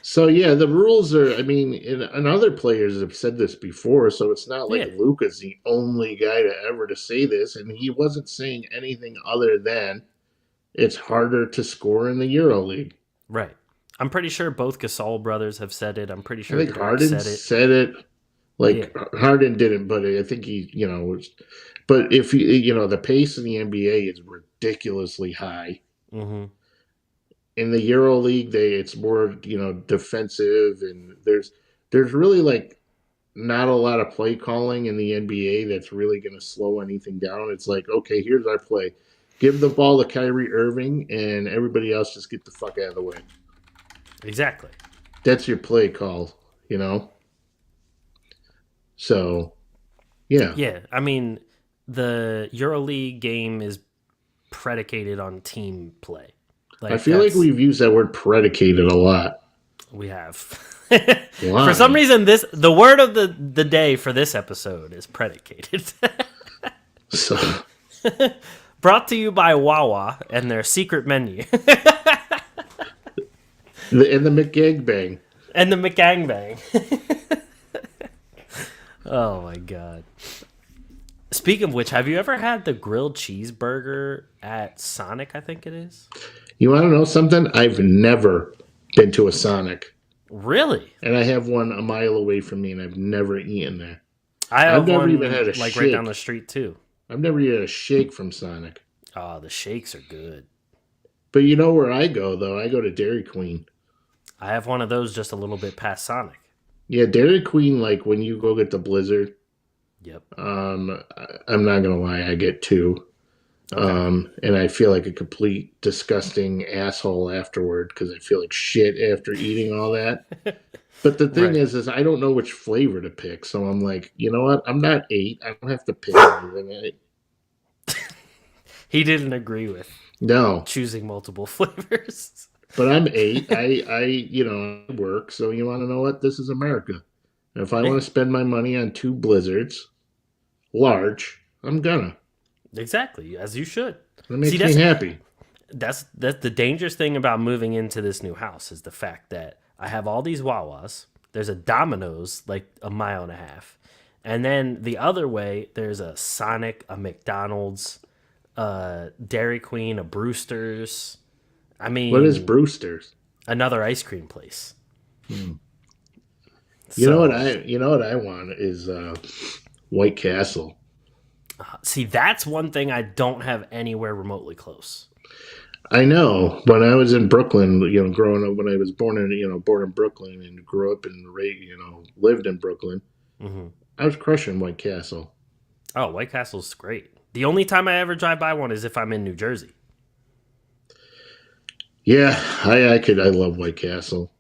So, yeah, the rules are, I mean, and other players have said this before, so it's not like Luka's the only guy to say this, and he wasn't saying anything other than it's harder to score in the EuroLeague. Right. I'm pretty sure both Gasol brothers have said it. I'm pretty sure I think Harden said it. Harden didn't, but I think he, but if the pace in the NBA is ridiculously high. Mm-hmm. In the EuroLeague, it's more defensive, and there's really not a lot of play calling in the NBA that's really going to slow anything down. It's like, okay, here's our play: give the ball to Kyrie Irving, and everybody else just get the fuck out of the way. Exactly. That's your play call, So, yeah. Yeah, I mean, the EuroLeague game is predicated on team play. I feel like we've used that word predicated a lot. We have. For some reason, the word of the day for this episode is predicated. So Brought to you by Wawa and their secret menu. And the McGangbang. And the McGangbang. Oh, my God. Speaking of which, have you ever had the grilled cheeseburger at Sonic, I think it is? You want to know something? I've never been to a Sonic. Really? And I have one a mile away from me, and I've never eaten there. I've never one, even had a like shake. right down the street, too. I've never eaten a shake from Sonic. Oh, the shakes are good. But you know where I go, though? I go to Dairy Queen. I have one of those just a little bit past Sonic. Yeah, Dairy Queen, like when you go get the Blizzard, Yep. I'm not going to lie, I get two. Okay. And I feel like a complete disgusting asshole afterward because I feel like shit after eating all that. But the thing is I don't know which flavor to pick. So I'm like, you know what? I'm not 8. I don't have to pick anything. He didn't agree with choosing multiple flavors. But I'm 8. I work. So you want to know what? This is America. And if I want to spend my money on 2 Blizzards, large, I'm gonna. Exactly, as you should. That makes me happy. That's the dangerous thing about moving into this new house is the fact that I have all these Wawas. There's a Domino's like a mile and a half. And then the other way, there's a Sonic, a McDonald's, Dairy Queen, a Brewster's. I mean, what is Brewster's? Another ice cream place. You know what I want is White Castle. See, that's one thing I don't have anywhere remotely close. I know. When I was in Brooklyn, growing up, when I was born in Brooklyn and grew up and lived in Brooklyn, I was crushing White Castle. Oh, White Castle's great. The only time I ever drive by one is if I'm in New Jersey. Yeah, I love White Castle,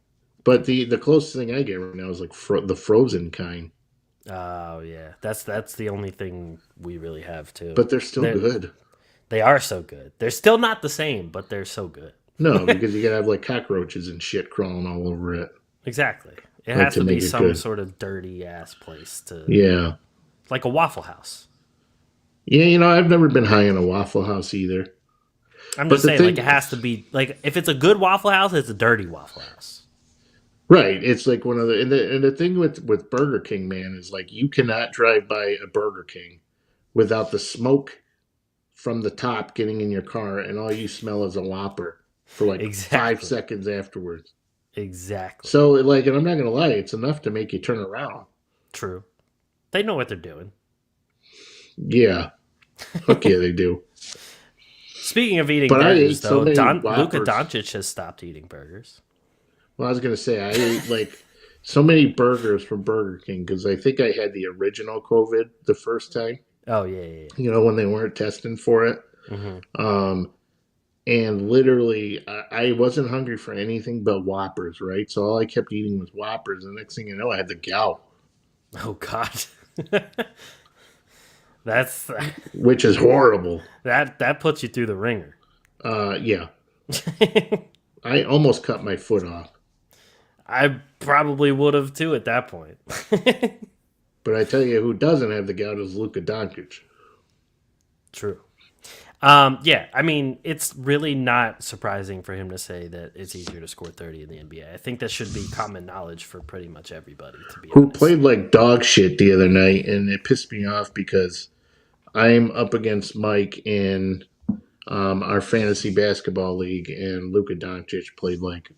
but the closest thing I get right now is like the frozen kind. Oh yeah, that's the only thing we really have too. But they're still good. They are so good. They're still not the same, but they're so good. No, because you gotta have like cockroaches and shit crawling all over it. Exactly. It has to be some sort of dirty ass place to. Yeah. Like a Waffle House. Yeah, I've never been high in a Waffle House either. I'm just saying, like it has to be like if it's a good Waffle House, it's a dirty Waffle House. Right. It's like one of the and the thing with Burger King, man, is like you cannot drive by a Burger King without the smoke from the top getting in your car and all you smell is a Whopper for like 5 seconds afterwards. Exactly. So like, and I'm not gonna lie, it's enough to make you turn around. True. They know what they're doing. Yeah. Fuck yeah, they do. Speaking of eating burgers, though, Luka Doncic has stopped eating burgers. Well, I was going to say, I ate like so many burgers from Burger King because I think I had the original COVID the first time. Oh, yeah. When they weren't testing for it. Mm-hmm. And literally, I wasn't hungry for anything but Whoppers, right? So all I kept eating was Whoppers. And the next thing you know, I had the gout. Oh, God. That's which is horrible. That puts you through the ringer. Yeah. I almost cut my foot off. I probably would have too at that point. But I tell you, who doesn't have the gout is Luka Doncic. True. Yeah, I mean, it's really not surprising for him to say that it's easier to score 30 in the NBA. I think that should be common knowledge for pretty much everybody, to be honest. Who played like dog shit the other night, and it pissed me off because I'm up against Mike in our fantasy basketball league, and Luka Doncic played like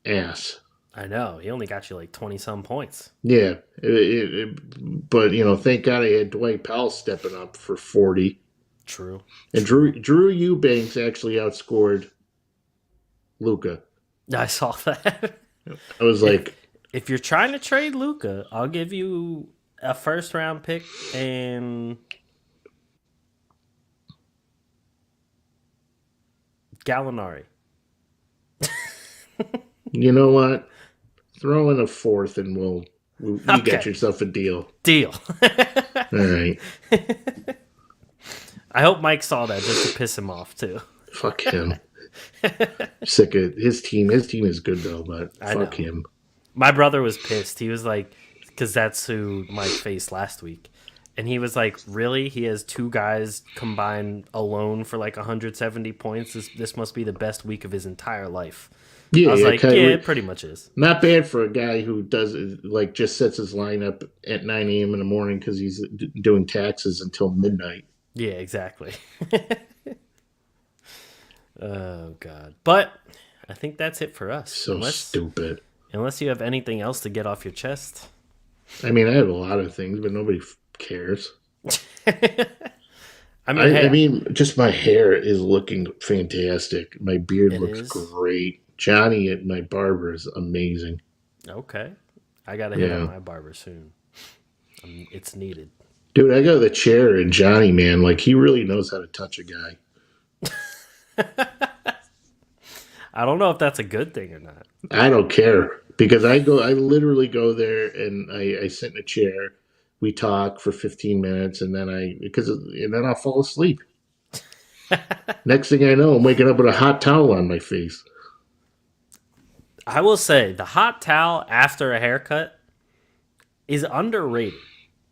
ass. I know. He only got you like 20-some points. Yeah. But, thank God I had Dwight Powell stepping up for 40. True. And Drew Eubanks actually outscored Luka. I saw that. I was like, if you're trying to trade Luka, I'll give you a first-round pick and Gallinari. You know what? Throw in a fourth and you get yourself a deal. Deal. All right. I hope Mike saw that just to piss him off too. Fuck him. Sick of his team. His team is good though, but fuck him. My brother was pissed. He was like, because that's who Mike faced last week. And he was like, really? He has 2 guys combined alone for like 170 points? This must be the best week of his entire life. Yeah, I was like, yeah, it pretty much is. Not bad for a guy who does like just sets his lineup at 9 a.m. in the morning because he's doing taxes until midnight. Yeah, exactly. Oh, God. But I think that's it for us. So stupid. Unless you have anything else to get off your chest. I mean, I have a lot of things, but nobody cares. I mean, just my hair is looking fantastic. My beard looks great. Johnny at my barber is amazing. Okay. I got to hit up my barber soon. It's needed. Dude, I got the chair and Johnny, man. Like, he really knows how to touch a guy. I don't know if that's a good thing or not. I don't care. Because I literally go there and I sit in a chair. We talk for 15 minutes and then I'll fall asleep. Next thing I know, I'm waking up with a hot towel on my face. I will say the hot towel after a haircut is underrated.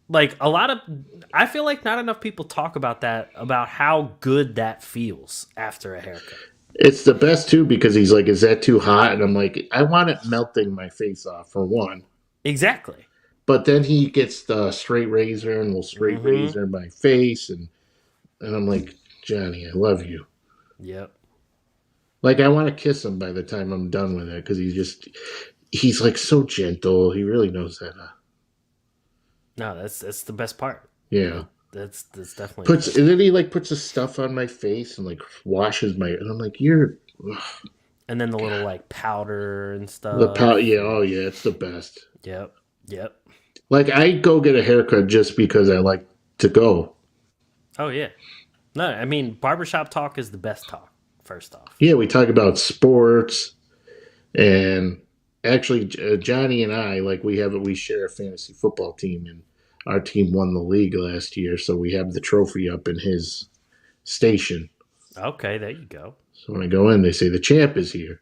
Like I feel like not enough people talk about that, about how good that feels after a haircut. It's the best too because he's like, is that too hot? And I'm like, I want it melting my face off for one. Exactly. But then he gets the straight razor and will straight razor my face. And I'm like, Johnny, I love you. Yep. Like, I want to kiss him by the time I'm done with it because he's like so gentle. He really knows that. No, that's the best part. Yeah. That's definitely. And then he like puts the stuff on my face and like washes my. And I'm like, you're. Ugh. And then the little like powder and stuff. The powder, yeah, oh yeah, it's the best. Yep. Like, I go get a haircut just because I like to go. Oh yeah. No, I mean, barbershop talk is the best talk. First off. Yeah, we talk about sports, and actually, Johnny and I we share a fantasy football team, and our team won the league last year, so we have the trophy up in his station. Okay, there you go. So when I go in, they say the champ is here.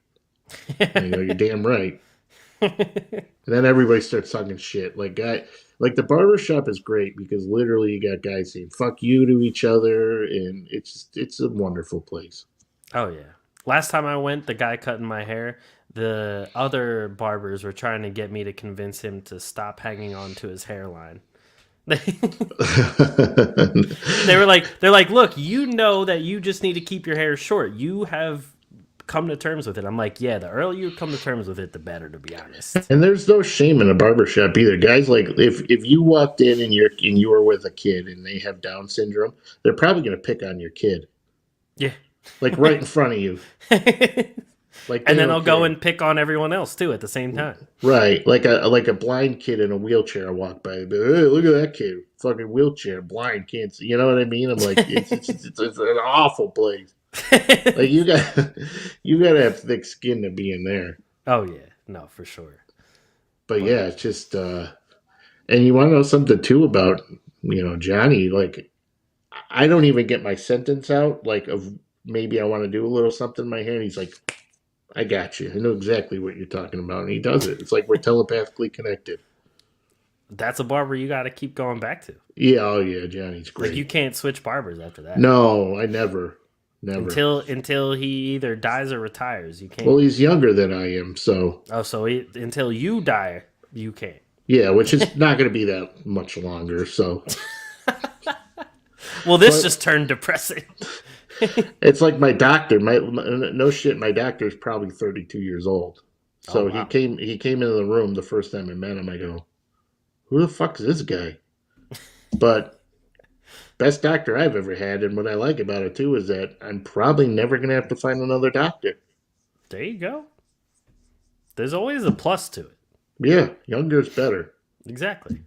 And I go, you're damn right. And then everybody starts talking shit. Like the barbershop is great because literally you got guys saying "fuck you" to each other, and it's a wonderful place. Oh yeah. Last time I went, the guy cutting my hair, the other barbers were trying to get me to convince him to stop hanging on to his hairline. They're like, look, you know that you just need to keep your hair short. You have come to terms with it. I'm like, yeah, the earlier you come to terms with it, the better, to be honest. And there's no shame in a barbershop either. Guys, like, if you walked in and you were with a kid and they have Down syndrome, they're probably going to pick on your kid. Yeah. Like, right in front of you. Like, and then they'll go and pick on everyone else too at the same time. Right, like a blind kid in a wheelchair walk by. Hey, look at that kid, fucking wheelchair, blind, can't see. You know what I mean? I'm like, it's an awful place. Like, you gotta have thick skin to be in there. Oh yeah, no, for sure. But yeah, it's just, and you want to know something too about Johnny? Like, I don't even get my sentence out. Like, of maybe I want to do a little something in my hair. And he's like, I got you. I know exactly what you're talking about. And he does it. It's like we're telepathically connected. That's a barber you got to keep going back to. Yeah, oh yeah, Johnny's great. Like, you can't switch barbers after that. No, I never. Until he either dies or retires, you can't. Well, he's younger than I am, so. Oh, so until you die, you can't. Yeah, which is not going to be that much longer, so. Well, this just turned depressing. It's like my doctor. No shit, my doctor is probably 32 years old. So wow. he came into the room the first time I met him. I go, who the fuck is this guy? But best doctor I've ever had, and what I like about it too is that I'm probably never going to have to find another doctor. There you go. There's always a plus to it. Yeah, younger is better. Exactly.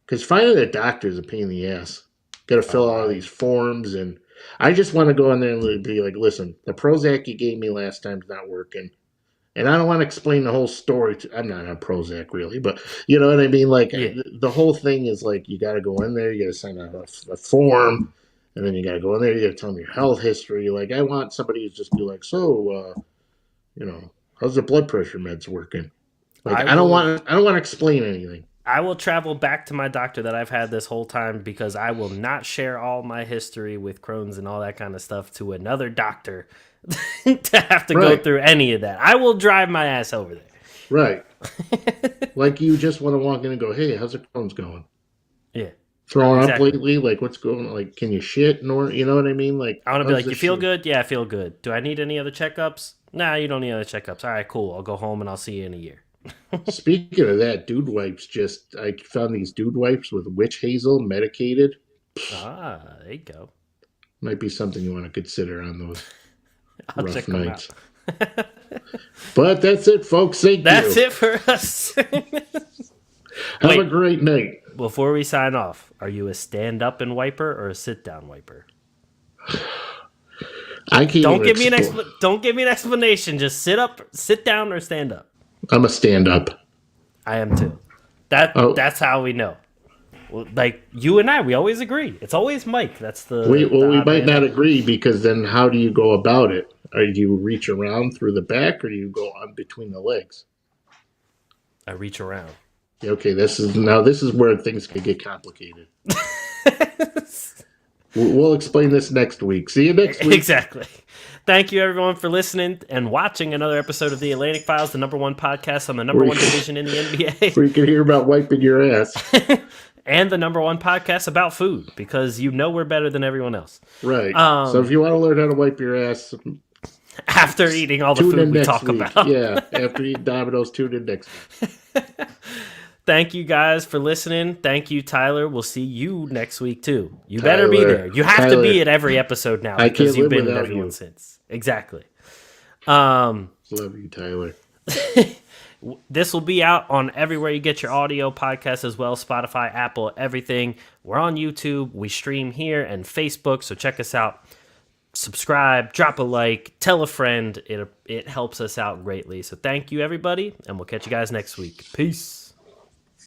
Because finding a doctor is a pain in the ass. Got to fill out all these forms, and I just want to go in there and be like, listen, the Prozac you gave me last time's not working. And I don't want to explain the whole story. I'm not on Prozac, really, but you know what I mean? Like, the whole thing is like, you got to go in there, you got to sign out a form, and then you got to go in there, you got to tell them your health history. Like, I want somebody to just be like, so, how's the blood pressure meds working? Like, I don't want to explain anything. I will travel back to my doctor that I've had this whole time because I will not share all my history with Crohn's and all that kind of stuff to another doctor to have to go through any of that. I will drive my ass over there. Right. Like you just want to walk in and go, hey, how's the Crohn's going? Yeah. Throwing up lately? Like, what's going on? Like, can you shit? You know what I mean? Like, I want to be like, you feel good? Yeah, I feel good. Do I need any other checkups? Nah, you don't need other checkups. All right, cool. I'll go home and I'll see you in a year. Speaking of that, dude wipes I found these dude wipes with witch hazel medicated. There you go. Might be something you want to consider on those I'll rough check them nights. out. But that's it, folks. That's it for us. Have a great night. Before we sign off, are you a stand-up and wiper or a sit-down wiper? I can't. Don't give me an explanation. Just sit down, or stand up. I'm a stand-up. I am too. That's how we know. Like you and I, we always agree. It's always Mike. That's the. We might not agree because then how do you go about it? Do you reach around through the back or do you go on between the legs? I reach around. Okay, this is where things could get complicated. We'll explain this next week. See you next week. Exactly. Thank you, everyone, for listening and watching another episode of the Atlantic Files, the #1 podcast on the #1 division in the NBA. Where you can hear about wiping your ass. And the #1 podcast about food, because we're better than everyone else. Right. So if you want to learn how to wipe your ass... After eating all the food we talk about. Yeah, after eating Domino's, tune in next week. Thank you guys for listening. Thank you, Tyler. We'll see you next week, too. You better be there. You have to be at every episode now because you've been with everyone since. Exactly. Love you, Tyler. This will be out on everywhere you get your audio podcasts as well, Spotify, Apple, everything. We're on YouTube. We stream here and Facebook, so check us out. Subscribe, drop a like, tell a friend. It helps us out greatly. So thank you, everybody, and we'll catch you guys next week. Peace.